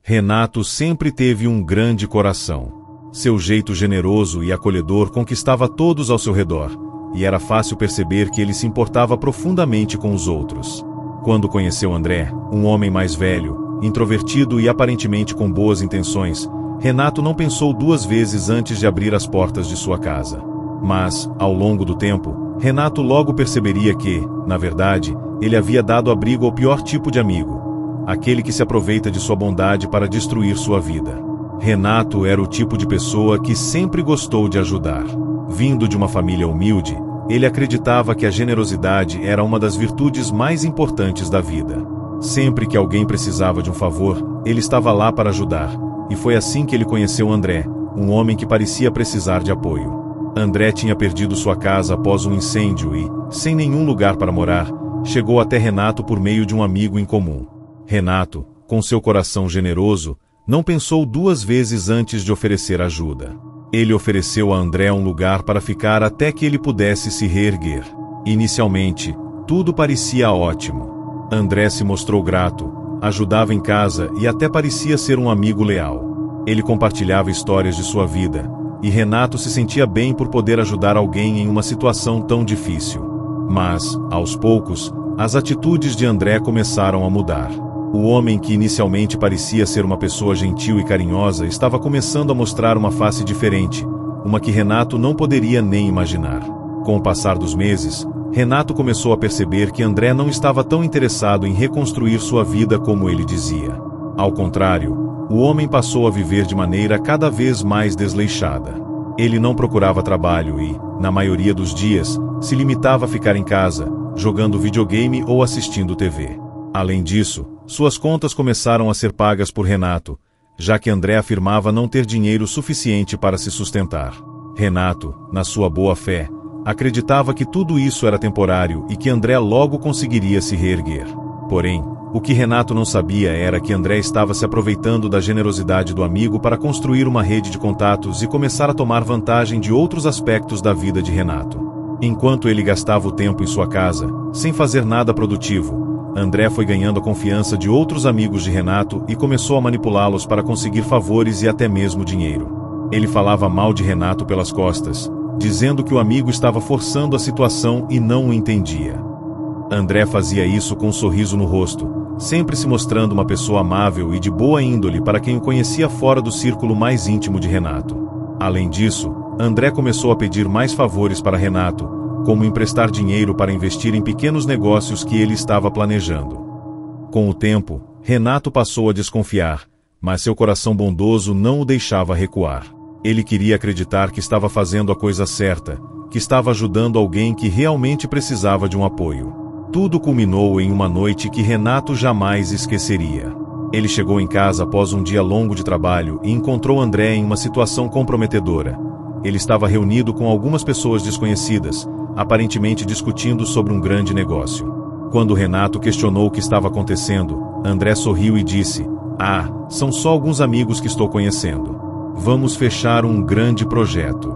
Renato sempre teve um grande coração. Seu jeito generoso e acolhedor conquistava todos ao seu redor, e era fácil perceber que ele se importava profundamente com os outros. Quando conheceu André, um homem mais velho, introvertido e aparentemente com boas intenções, Renato não pensou duas vezes antes de abrir as portas de sua casa. Mas, ao longo do tempo, Renato logo perceberia que, na verdade, ele havia dado abrigo ao pior tipo de amigo, aquele que se aproveita de sua bondade para destruir sua vida. Renato era o tipo de pessoa que sempre gostou de ajudar. Vindo de uma família humilde, ele acreditava que a generosidade era uma das virtudes mais importantes da vida. Sempre que alguém precisava de um favor, ele estava lá para ajudar, e foi assim que ele conheceu André, um homem que parecia precisar de apoio. André tinha perdido sua casa após um incêndio e, sem nenhum lugar para morar, chegou até Renato por meio de um amigo em comum. Renato, com seu coração generoso, não pensou duas vezes antes de oferecer ajuda. Ele ofereceu a André um lugar para ficar até que ele pudesse se reerguer. Inicialmente, tudo parecia ótimo. André se mostrou grato, ajudava em casa e até parecia ser um amigo leal. Ele compartilhava histórias de sua vida, e Renato se sentia bem por poder ajudar alguém em uma situação tão difícil. Mas, aos poucos, as atitudes de André começaram a mudar. O homem que inicialmente parecia ser uma pessoa gentil e carinhosa estava começando a mostrar uma face diferente, uma que Renato não poderia nem imaginar. Com o passar dos meses, Renato começou a perceber que André não estava tão interessado em reconstruir sua vida como ele dizia. Ao contrário, o homem passou a viver de maneira cada vez mais desleixada. Ele não procurava trabalho e, na maioria dos dias, se limitava a ficar em casa, jogando videogame ou assistindo TV. Além disso, suas contas começaram a ser pagas por Renato, já que André afirmava não ter dinheiro suficiente para se sustentar. Renato, na sua boa fé, acreditava que tudo isso era temporário e que André logo conseguiria se reerguer. Porém, o que Renato não sabia era que André estava se aproveitando da generosidade do amigo para construir uma rede de contatos e começar a tomar vantagem de outros aspectos da vida de Renato. Enquanto ele gastava o tempo em sua casa, sem fazer nada produtivo, André foi ganhando a confiança de outros amigos de Renato e começou a manipulá-los para conseguir favores e até mesmo dinheiro. Ele falava mal de Renato pelas costas, dizendo que o amigo estava forçando a situação e não o entendia. André fazia isso com um sorriso no rosto, sempre se mostrando uma pessoa amável e de boa índole para quem o conhecia fora do círculo mais íntimo de Renato. Além disso, André começou a pedir mais favores para Renato, como emprestar dinheiro para investir em pequenos negócios que ele estava planejando. Com o tempo, Renato passou a desconfiar, mas seu coração bondoso não o deixava recuar. Ele queria acreditar que estava fazendo a coisa certa, que estava ajudando alguém que realmente precisava de um apoio. Tudo culminou em uma noite que Renato jamais esqueceria. Ele chegou em casa após um dia longo de trabalho e encontrou André em uma situação comprometedora. Ele estava reunido com algumas pessoas desconhecidas, aparentemente discutindo sobre um grande negócio. Quando Renato questionou o que estava acontecendo, André sorriu e disse: "Ah, são só alguns amigos que estou conhecendo. Vamos fechar um grande projeto."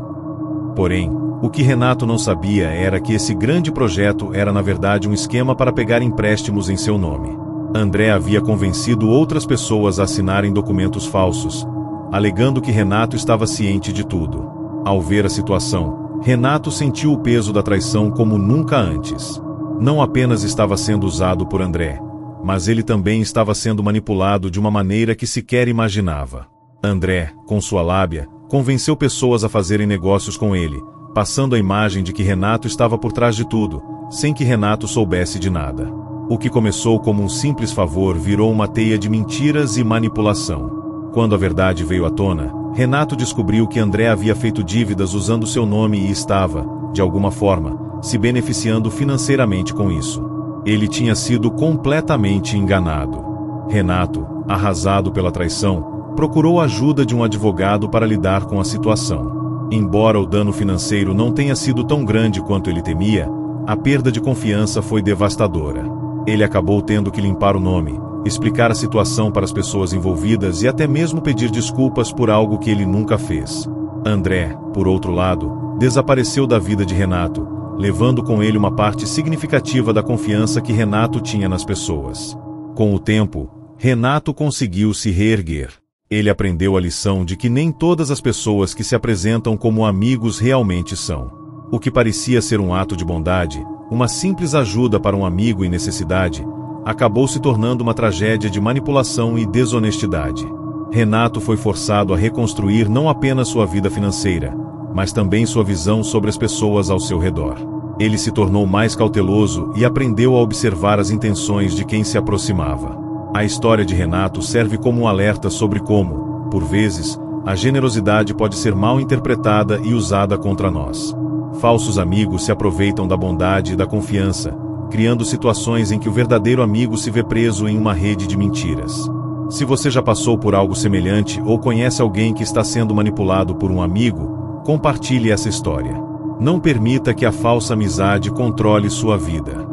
Porém, o que Renato não sabia era que esse grande projeto era na verdade um esquema para pegar empréstimos em seu nome. André havia convencido outras pessoas a assinarem documentos falsos, alegando que Renato estava ciente de tudo. Ao ver a situação, Renato sentiu o peso da traição como nunca antes. Não apenas estava sendo usado por André, mas ele também estava sendo manipulado de uma maneira que sequer imaginava. André, com sua lábia, convenceu pessoas a fazerem negócios com ele, passando a imagem de que Renato estava por trás de tudo, sem que Renato soubesse de nada. O que começou como um simples favor virou uma teia de mentiras e manipulação. Quando a verdade veio à tona, Renato descobriu que André havia feito dívidas usando seu nome e estava, de alguma forma, se beneficiando financeiramente com isso. Ele tinha sido completamente enganado. Renato, arrasado pela traição, procurou a ajuda de um advogado para lidar com a situação. Embora o dano financeiro não tenha sido tão grande quanto ele temia, a perda de confiança foi devastadora. Ele acabou tendo que limpar o nome, explicar a situação para as pessoas envolvidas e até mesmo pedir desculpas por algo que ele nunca fez. André, por outro lado, desapareceu da vida de Renato, levando com ele uma parte significativa da confiança que Renato tinha nas pessoas. Com o tempo, Renato conseguiu se reerguer. Ele aprendeu a lição de que nem todas as pessoas que se apresentam como amigos realmente são. O que parecia ser um ato de bondade, uma simples ajuda para um amigo em necessidade, acabou se tornando uma tragédia de manipulação e desonestidade. Renato foi forçado a reconstruir não apenas sua vida financeira, mas também sua visão sobre as pessoas ao seu redor. Ele se tornou mais cauteloso e aprendeu a observar as intenções de quem se aproximava. A história de Renato serve como um alerta sobre como, por vezes, a generosidade pode ser mal interpretada e usada contra nós. Falsos amigos se aproveitam da bondade e da confiança, criando situações em que o verdadeiro amigo se vê preso em uma rede de mentiras. Se você já passou por algo semelhante ou conhece alguém que está sendo manipulado por um amigo, compartilhe essa história. Não permita que a falsa amizade controle sua vida.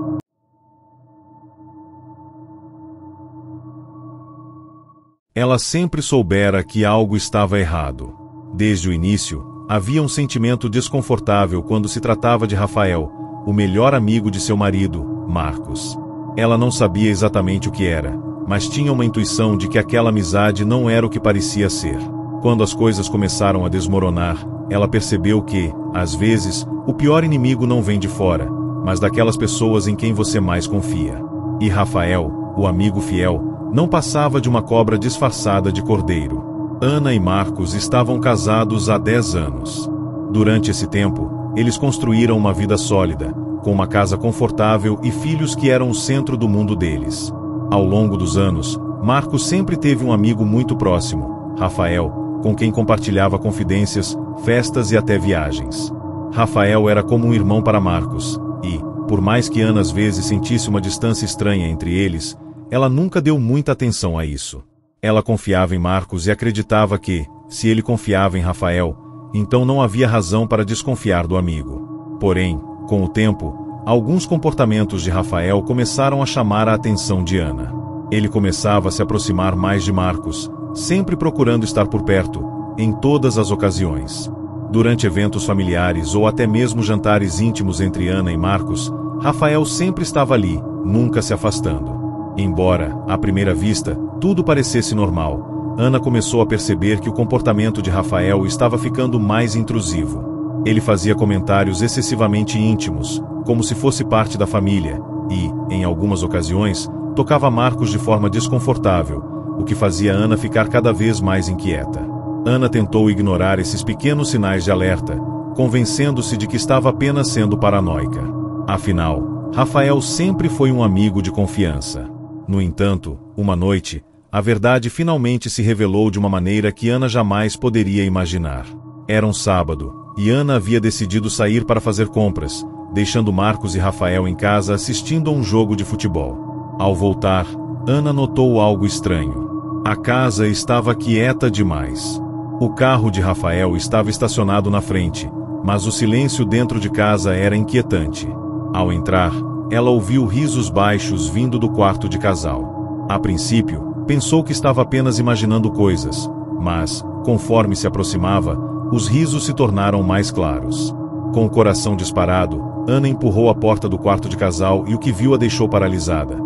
Ela sempre soubera que algo estava errado. Desde o início, havia um sentimento desconfortável quando se tratava de Rafael, o melhor amigo de seu marido, Marcos. Ela não sabia exatamente o que era, mas tinha uma intuição de que aquela amizade não era o que parecia ser. Quando as coisas começaram a desmoronar, ela percebeu que, às vezes, o pior inimigo não vem de fora, mas daquelas pessoas em quem você mais confia. E Rafael, o amigo fiel, não passava de uma cobra disfarçada de cordeiro. Ana e Marcos estavam casados há 10 anos. Durante esse tempo, eles construíram uma vida sólida, com uma casa confortável e filhos que eram o centro do mundo deles. Ao longo dos anos, Marcos sempre teve um amigo muito próximo, Rafael, com quem compartilhava confidências, festas e até viagens. Rafael era como um irmão para Marcos, e, por mais que Ana às vezes sentisse uma distância estranha entre eles, ela nunca deu muita atenção a isso. Ela confiava em Marcos e acreditava que, se ele confiava em Rafael, então não havia razão para desconfiar do amigo. Porém, com o tempo, alguns comportamentos de Rafael começaram a chamar a atenção de Ana. Ele começava a se aproximar mais de Marcos, sempre procurando estar por perto, em todas as ocasiões. Durante eventos familiares ou até mesmo jantares íntimos entre Ana e Marcos, Rafael sempre estava ali, nunca se afastando. Embora, à primeira vista, tudo parecesse normal, Ana começou a perceber que o comportamento de Rafael estava ficando mais intrusivo. Ele fazia comentários excessivamente íntimos, como se fosse parte da família, e, em algumas ocasiões, tocava Marcos de forma desconfortável, o que fazia Ana ficar cada vez mais inquieta. Ana tentou ignorar esses pequenos sinais de alerta, convencendo-se de que estava apenas sendo paranoica. Afinal, Rafael sempre foi um amigo de confiança. No entanto, uma noite, a verdade finalmente se revelou de uma maneira que Ana jamais poderia imaginar. Era um sábado, e Ana havia decidido sair para fazer compras, deixando Marcos e Rafael em casa assistindo a um jogo de futebol. Ao voltar, Ana notou algo estranho. A casa estava quieta demais. O carro de Rafael estava estacionado na frente, mas o silêncio dentro de casa era inquietante. Ao entrar, ela ouviu risos baixos vindo do quarto de casal. A princípio, pensou que estava apenas imaginando coisas, mas, conforme se aproximava, os risos se tornaram mais claros. Com o coração disparado, Ana empurrou a porta do quarto de casal e o que viu a deixou paralisada.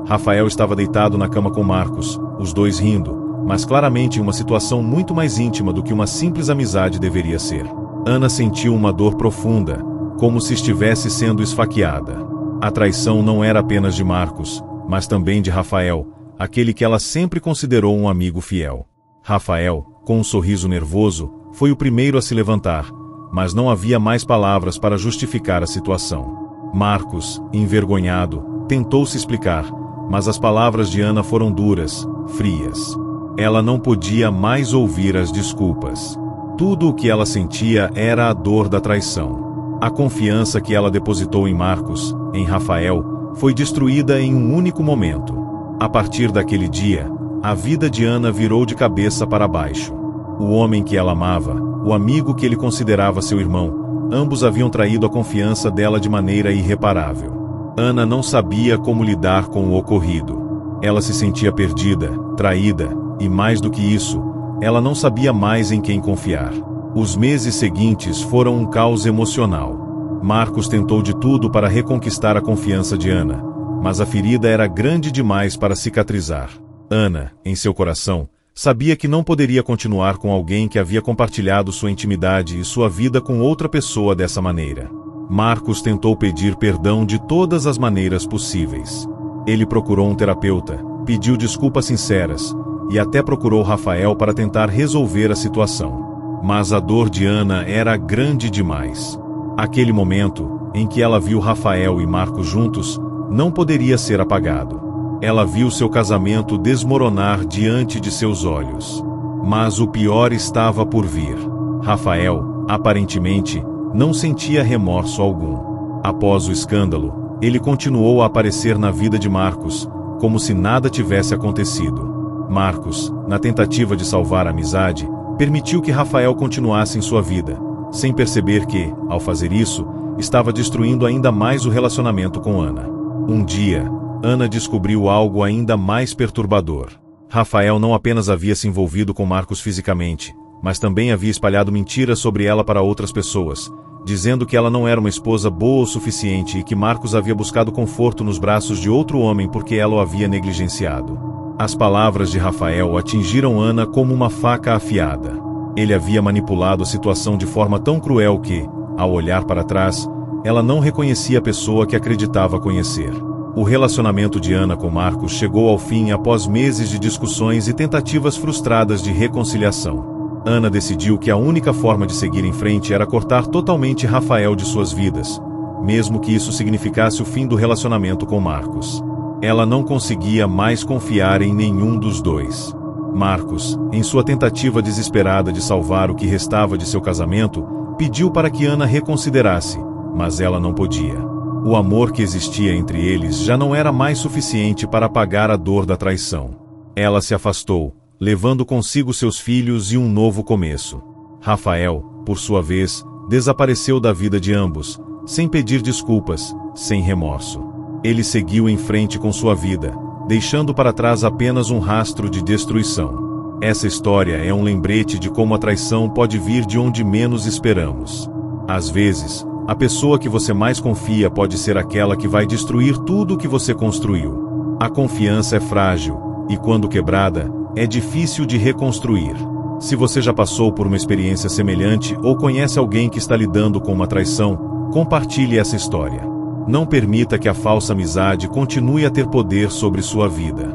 Rafael estava deitado na cama com Marcos, os dois rindo, mas claramente em uma situação muito mais íntima do que uma simples amizade deveria ser. Ana sentiu uma dor profunda, como se estivesse sendo esfaqueada. A traição não era apenas de Marcos, mas também de Rafael, aquele que ela sempre considerou um amigo fiel. Rafael, com um sorriso nervoso, foi o primeiro a se levantar, mas não havia mais palavras para justificar a situação. Marcos, envergonhado, tentou se explicar, mas as palavras de Ana foram duras, frias. Ela não podia mais ouvir as desculpas. Tudo o que ela sentia era a dor da traição. A confiança que ela depositou em Marcos, em Rafael, foi destruída em um único momento. A partir daquele dia, a vida de Ana virou de cabeça para baixo. O homem que ela amava, o amigo que ele considerava seu irmão, ambos haviam traído a confiança dela de maneira irreparável. Ana não sabia como lidar com o ocorrido. Ela se sentia perdida, traída, e mais do que isso, ela não sabia mais em quem confiar. Os meses seguintes foram um caos emocional. Marcos tentou de tudo para reconquistar a confiança de Ana, mas a ferida era grande demais para cicatrizar. Ana, em seu coração, sabia que não poderia continuar com alguém que havia compartilhado sua intimidade e sua vida com outra pessoa dessa maneira. Marcos tentou pedir perdão de todas as maneiras possíveis. Ele procurou um terapeuta, pediu desculpas sinceras, e até procurou Rafael para tentar resolver a situação. Mas a dor de Ana era grande demais. Aquele momento, em que ela viu Rafael e Marcos juntos, não poderia ser apagado. Ela viu seu casamento desmoronar diante de seus olhos. Mas o pior estava por vir. Rafael, aparentemente, não sentia remorso algum. Após o escândalo, ele continuou a aparecer na vida de Marcos, como se nada tivesse acontecido. Marcos, na tentativa de salvar a amizade, permitiu que Rafael continuasse em sua vida, sem perceber que, ao fazer isso, estava destruindo ainda mais o relacionamento com Ana. Um dia, Ana descobriu algo ainda mais perturbador. Rafael não apenas havia se envolvido com Marcos fisicamente, mas também havia espalhado mentiras sobre ela para outras pessoas, dizendo que ela não era uma esposa boa o suficiente e que Marcos havia buscado conforto nos braços de outro homem porque ela o havia negligenciado. As palavras de Rafael atingiram Ana como uma faca afiada. Ele havia manipulado a situação de forma tão cruel que, ao olhar para trás, ela não reconhecia a pessoa que acreditava conhecer. O relacionamento de Ana com Marcos chegou ao fim após meses de discussões e tentativas frustradas de reconciliação. Ana decidiu que a única forma de seguir em frente era cortar totalmente Rafael de suas vidas, mesmo que isso significasse o fim do relacionamento com Marcos. Ela não conseguia mais confiar em nenhum dos dois. Marcos, em sua tentativa desesperada de salvar o que restava de seu casamento, pediu para que Ana reconsiderasse, mas ela não podia. O amor que existia entre eles já não era mais suficiente para apagar a dor da traição. Ela se afastou, levando consigo seus filhos e um novo começo. Rafael, por sua vez, desapareceu da vida de ambos, sem pedir desculpas, sem remorso. Ele seguiu em frente com sua vida, deixando para trás apenas um rastro de destruição. Essa história é um lembrete de como a traição pode vir de onde menos esperamos. Às vezes, a pessoa que você mais confia pode ser aquela que vai destruir tudo o que você construiu. A confiança é frágil, e quando quebrada, é difícil de reconstruir. Se você já passou por uma experiência semelhante ou conhece alguém que está lidando com uma traição, compartilhe essa história. Não permita que a falsa amizade continue a ter poder sobre sua vida.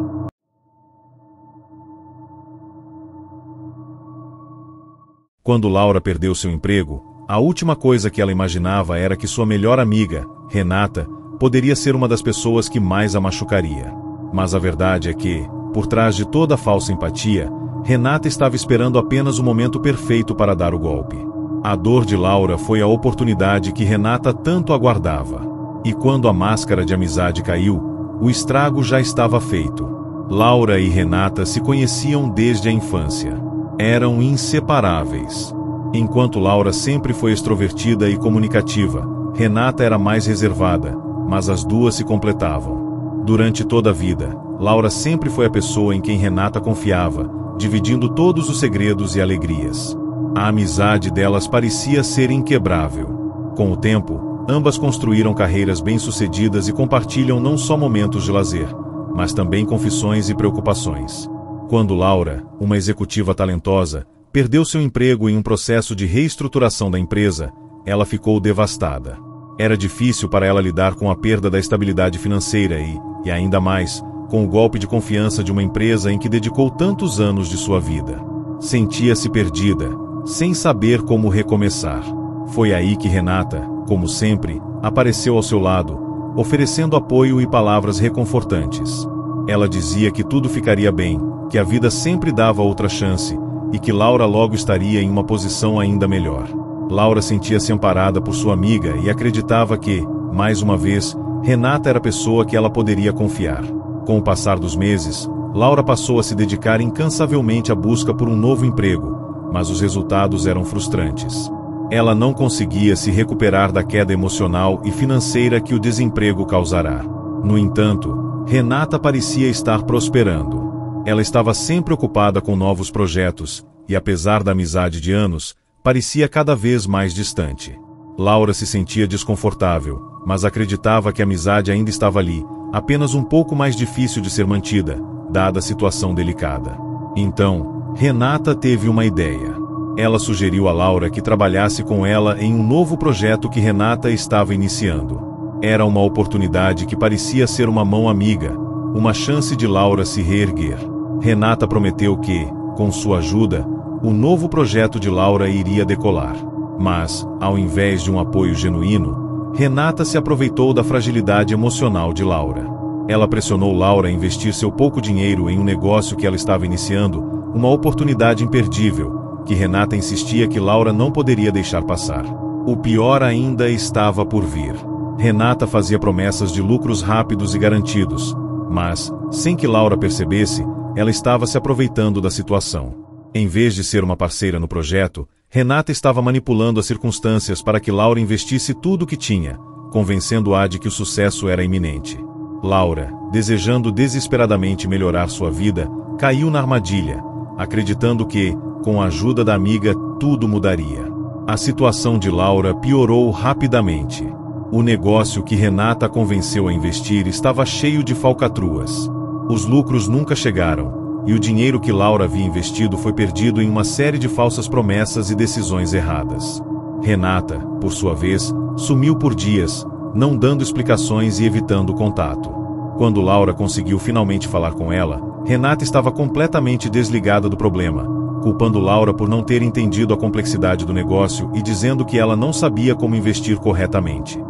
Quando Laura perdeu seu emprego, a última coisa que ela imaginava era que sua melhor amiga, Renata, poderia ser uma das pessoas que mais a machucaria. Mas a verdade é que, por trás de toda a falsa empatia, Renata estava esperando apenas o momento perfeito para dar o golpe. A dor de Laura foi a oportunidade que Renata tanto aguardava. E quando a máscara de amizade caiu, o estrago já estava feito. Laura e Renata se conheciam desde a infância. Eram inseparáveis. Enquanto Laura sempre foi extrovertida e comunicativa, Renata era mais reservada, mas as duas se completavam. Durante toda a vida, Laura sempre foi a pessoa em quem Renata confiava, dividindo todos os segredos e alegrias. A amizade delas parecia ser inquebrável. Com o tempo, ambas construíram carreiras bem-sucedidas e compartilham não só momentos de lazer, mas também confissões e preocupações. Quando Laura, uma executiva talentosa, perdeu seu emprego em um processo de reestruturação da empresa, ela ficou devastada. Era difícil para ela lidar com a perda da estabilidade financeira e ainda mais, com o golpe de confiança de uma empresa em que dedicou tantos anos de sua vida. Sentia-se perdida, sem saber como recomeçar. Foi aí que Renata, como sempre, apareceu ao seu lado, oferecendo apoio e palavras reconfortantes. Ela dizia que tudo ficaria bem, que a vida sempre dava outra chance, e que Laura logo estaria em uma posição ainda melhor. Laura sentia-se amparada por sua amiga e acreditava que, mais uma vez, Renata era a pessoa que ela poderia confiar. Com o passar dos meses, Laura passou a se dedicar incansavelmente à busca por um novo emprego, mas os resultados eram frustrantes. Ela não conseguia se recuperar da queda emocional e financeira que o desemprego causará. No entanto, Renata parecia estar prosperando. Ela estava sempre ocupada com novos projetos, e apesar da amizade de anos, parecia cada vez mais distante. Laura se sentia desconfortável, mas acreditava que a amizade ainda estava ali, apenas um pouco mais difícil de ser mantida, dada a situação delicada. Então, Renata teve uma ideia. Ela sugeriu a Laura que trabalhasse com ela em um novo projeto que Renata estava iniciando. Era uma oportunidade que parecia ser uma mão amiga, uma chance de Laura se reerguer. Renata prometeu que, com sua ajuda, o novo projeto de Laura iria decolar. Mas, ao invés de um apoio genuíno, Renata se aproveitou da fragilidade emocional de Laura. Ela pressionou Laura a investir seu pouco dinheiro em um negócio que ela estava iniciando, uma oportunidade imperdível, que Renata insistia que Laura não poderia deixar passar. O pior ainda estava por vir. Renata fazia promessas de lucros rápidos e garantidos, mas, sem que Laura percebesse, ela estava se aproveitando da situação. Em vez de ser uma parceira no projeto, Renata estava manipulando as circunstâncias para que Laura investisse tudo o que tinha, convencendo-a de que o sucesso era iminente. Laura, desejando desesperadamente melhorar sua vida, caiu na armadilha, acreditando que, com a ajuda da amiga, tudo mudaria. A situação de Laura piorou rapidamente. O negócio que Renata a convenceu a investir estava cheio de falcatruas. Os lucros nunca chegaram, e o dinheiro que Laura havia investido foi perdido em uma série de falsas promessas e decisões erradas. Renata, por sua vez, sumiu por dias, não dando explicações e evitando contato. Quando Laura conseguiu finalmente falar com ela, Renata estava completamente desligada do problema, culpando Laura por não ter entendido a complexidade do negócio e dizendo que ela não sabia como investir corretamente.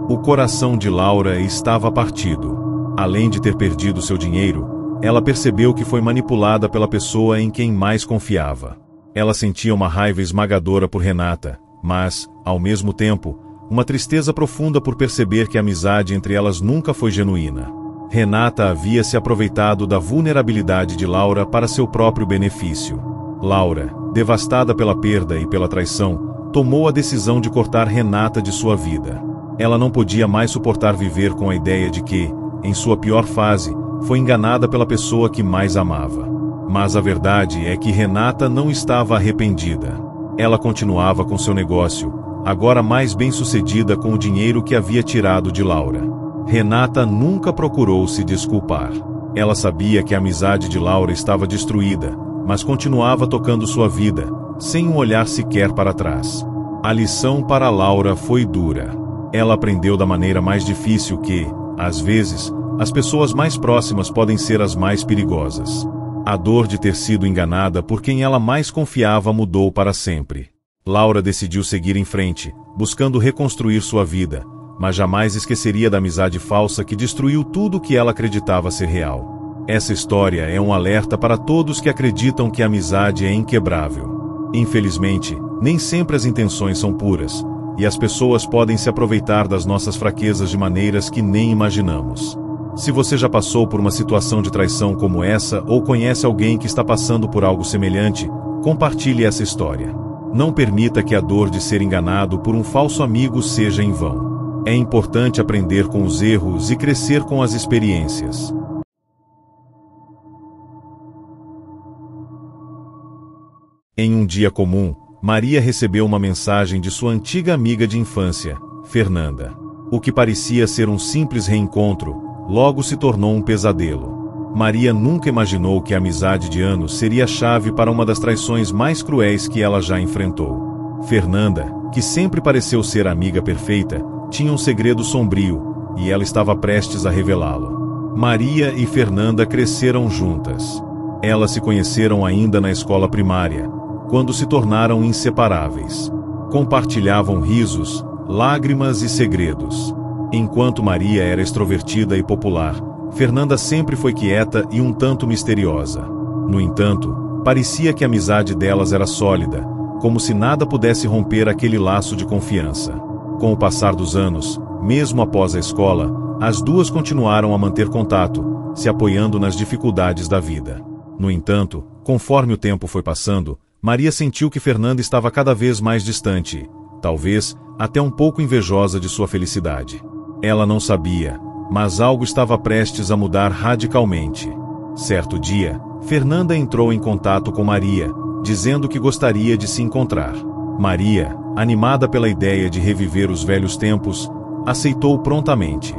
O coração de Laura estava partido. Além de ter perdido seu dinheiro, ela percebeu que foi manipulada pela pessoa em quem mais confiava. Ela sentia uma raiva esmagadora por Renata, mas, ao mesmo tempo, uma tristeza profunda por perceber que a amizade entre elas nunca foi genuína. Renata havia se aproveitado da vulnerabilidade de Laura para seu próprio benefício. Laura, devastada pela perda e pela traição, tomou a decisão de cortar Renata de sua vida. Ela não podia mais suportar viver com a ideia de que, em sua pior fase, foi enganada pela pessoa que mais amava. Mas a verdade é que Renata não estava arrependida. Ela continuava com seu negócio, agora mais bem-sucedida com o dinheiro que havia tirado de Laura. Renata nunca procurou se desculpar. Ela sabia que a amizade de Laura estava destruída, mas continuava tocando sua vida, sem um olhar sequer para trás. A lição para Laura foi dura. Ela aprendeu da maneira mais difícil que, às vezes, as pessoas mais próximas podem ser as mais perigosas. A dor de ter sido enganada por quem ela mais confiava mudou para sempre. Laura decidiu seguir em frente, buscando reconstruir sua vida, mas jamais esqueceria da amizade falsa que destruiu tudo o que ela acreditava ser real. Essa história é um alerta para todos que acreditam que a amizade é inquebrável. Infelizmente, nem sempre as intenções são puras, e as pessoas podem se aproveitar das nossas fraquezas de maneiras que nem imaginamos. Se você já passou por uma situação de traição como essa ou conhece alguém que está passando por algo semelhante, compartilhe essa história. Não permita que a dor de ser enganado por um falso amigo seja em vão. É importante aprender com os erros e crescer com as experiências. Em um dia comum, Maria recebeu uma mensagem de sua antiga amiga de infância, Fernanda. O que parecia ser um simples reencontro, logo se tornou um pesadelo. Maria nunca imaginou que a amizade de anos seria a chave para uma das traições mais cruéis que ela já enfrentou. Fernanda, que sempre pareceu ser a amiga perfeita, tinha um segredo sombrio, e ela estava prestes a revelá-lo. Maria e Fernanda cresceram juntas. Elas se conheceram ainda na escola primária, quando se tornaram inseparáveis. Compartilhavam risos, lágrimas e segredos. Enquanto Maria era extrovertida e popular, Fernanda sempre foi quieta e um tanto misteriosa. No entanto, parecia que a amizade delas era sólida, como se nada pudesse romper aquele laço de confiança. Com o passar dos anos, mesmo após a escola, as duas continuaram a manter contato, se apoiando nas dificuldades da vida. No entanto, conforme o tempo foi passando, Maria sentiu que Fernanda estava cada vez mais distante, talvez até um pouco invejosa de sua felicidade. Ela não sabia, mas algo estava prestes a mudar radicalmente. Certo dia, Fernanda entrou em contato com Maria, dizendo que gostaria de se encontrar. Maria, animada pela ideia de reviver os velhos tempos, aceitou prontamente.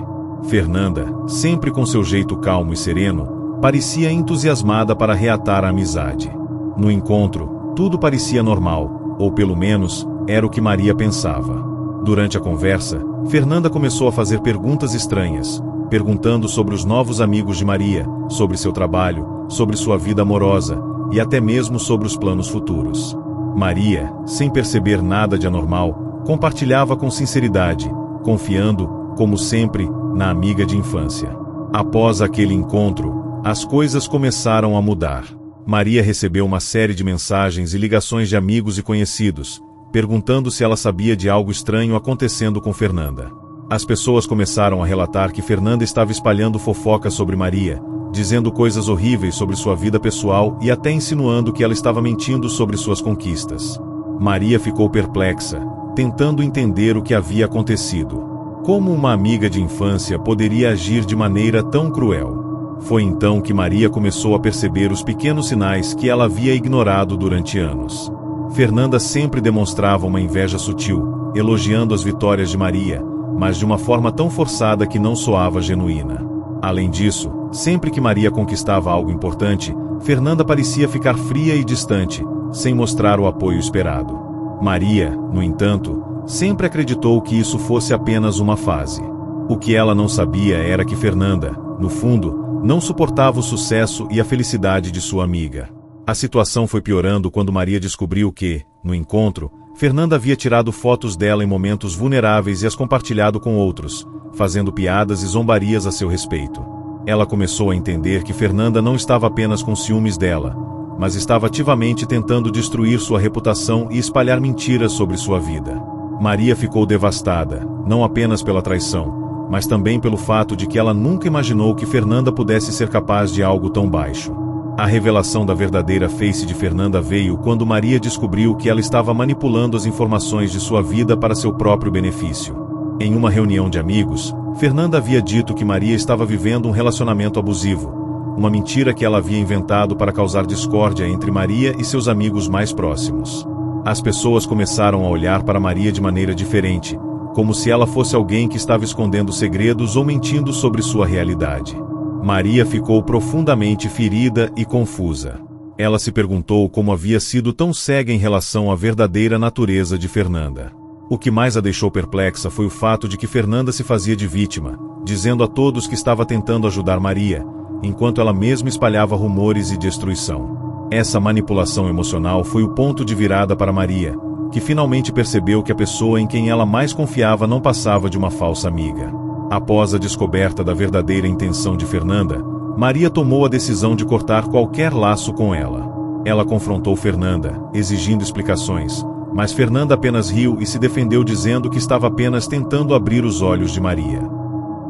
Fernanda, sempre com seu jeito calmo e sereno, parecia entusiasmada para reatar a amizade. No encontro, tudo parecia normal, ou pelo menos, era o que Maria pensava. Durante a conversa, Fernanda começou a fazer perguntas estranhas, perguntando sobre os novos amigos de Maria, sobre seu trabalho, sobre sua vida amorosa, e até mesmo sobre os planos futuros. Maria, sem perceber nada de anormal, compartilhava com sinceridade, confiando, como sempre, na amiga de infância. Após aquele encontro, as coisas começaram a mudar. Maria recebeu uma série de mensagens e ligações de amigos e conhecidos, perguntando se ela sabia de algo estranho acontecendo com Fernanda. As pessoas começaram a relatar que Fernanda estava espalhando fofocas sobre Maria, dizendo coisas horríveis sobre sua vida pessoal e até insinuando que ela estava mentindo sobre suas conquistas. Maria ficou perplexa, tentando entender o que havia acontecido. Como uma amiga de infância poderia agir de maneira tão cruel? Foi então que Maria começou a perceber os pequenos sinais que ela havia ignorado durante anos. Fernanda sempre demonstrava uma inveja sutil, elogiando as vitórias de Maria, mas de uma forma tão forçada que não soava genuína. Além disso, sempre que Maria conquistava algo importante, Fernanda parecia ficar fria e distante, sem mostrar o apoio esperado. Maria, no entanto, sempre acreditou que isso fosse apenas uma fase. O que ela não sabia era que Fernanda, no fundo, não suportava o sucesso e a felicidade de sua amiga. A situação foi piorando quando Maria descobriu que, no encontro, Fernanda havia tirado fotos dela em momentos vulneráveis e as compartilhado com outros, fazendo piadas e zombarias a seu respeito. Ela começou a entender que Fernanda não estava apenas com ciúmes dela, mas estava ativamente tentando destruir sua reputação e espalhar mentiras sobre sua vida. Maria ficou devastada, não apenas pela traição, mas também pelo fato de que ela nunca imaginou que Fernanda pudesse ser capaz de algo tão baixo. A revelação da verdadeira face de Fernanda veio quando Maria descobriu que ela estava manipulando as informações de sua vida para seu próprio benefício. Em uma reunião de amigos, Fernanda havia dito que Maria estava vivendo um relacionamento abusivo, uma mentira que ela havia inventado para causar discórdia entre Maria e seus amigos mais próximos. As pessoas começaram a olhar para Maria de maneira diferente, como se ela fosse alguém que estava escondendo segredos ou mentindo sobre sua realidade. Maria ficou profundamente ferida e confusa. Ela se perguntou como havia sido tão cega em relação à verdadeira natureza de Fernanda. O que mais a deixou perplexa foi o fato de que Fernanda se fazia de vítima, dizendo a todos que estava tentando ajudar Maria, enquanto ela mesma espalhava rumores e destruição. Essa manipulação emocional foi o ponto de virada para Maria, que finalmente percebeu que a pessoa em quem ela mais confiava não passava de uma falsa amiga. Após a descoberta da verdadeira intenção de Fernanda, Maria tomou a decisão de cortar qualquer laço com ela. Ela confrontou Fernanda, exigindo explicações, mas Fernanda apenas riu e se defendeu dizendo que estava apenas tentando abrir os olhos de Maria.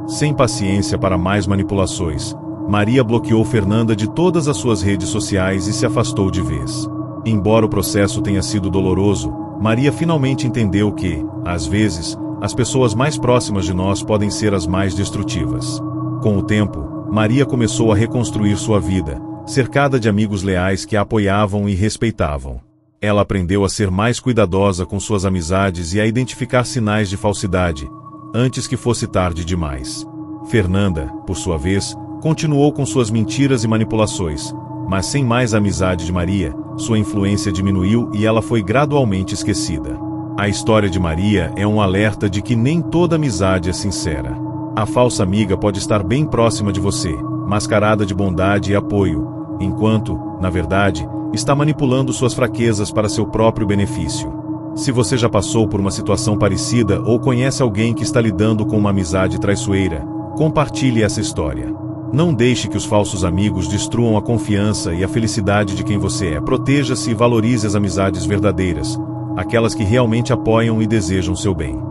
Sem paciência para mais manipulações, Maria bloqueou Fernanda de todas as suas redes sociais e se afastou de vez. Embora o processo tenha sido doloroso, Maria finalmente entendeu que, às vezes, as pessoas mais próximas de nós podem ser as mais destrutivas. Com o tempo, Maria começou a reconstruir sua vida, cercada de amigos leais que a apoiavam e respeitavam. Ela aprendeu a ser mais cuidadosa com suas amizades e a identificar sinais de falsidade, antes que fosse tarde demais. Fernanda, por sua vez, continuou com suas mentiras e manipulações, mas sem mais a amizade de Maria, sua influência diminuiu e ela foi gradualmente esquecida. A história de Maria é um alerta de que nem toda amizade é sincera. A falsa amiga pode estar bem próxima de você, mascarada de bondade e apoio, enquanto, na verdade, está manipulando suas fraquezas para seu próprio benefício. Se você já passou por uma situação parecida ou conhece alguém que está lidando com uma amizade traiçoeira, compartilhe essa história. Não deixe que os falsos amigos destruam a confiança e a felicidade de quem você é. Proteja-se e valorize as amizades verdadeiras, aquelas que realmente apoiam e desejam seu bem.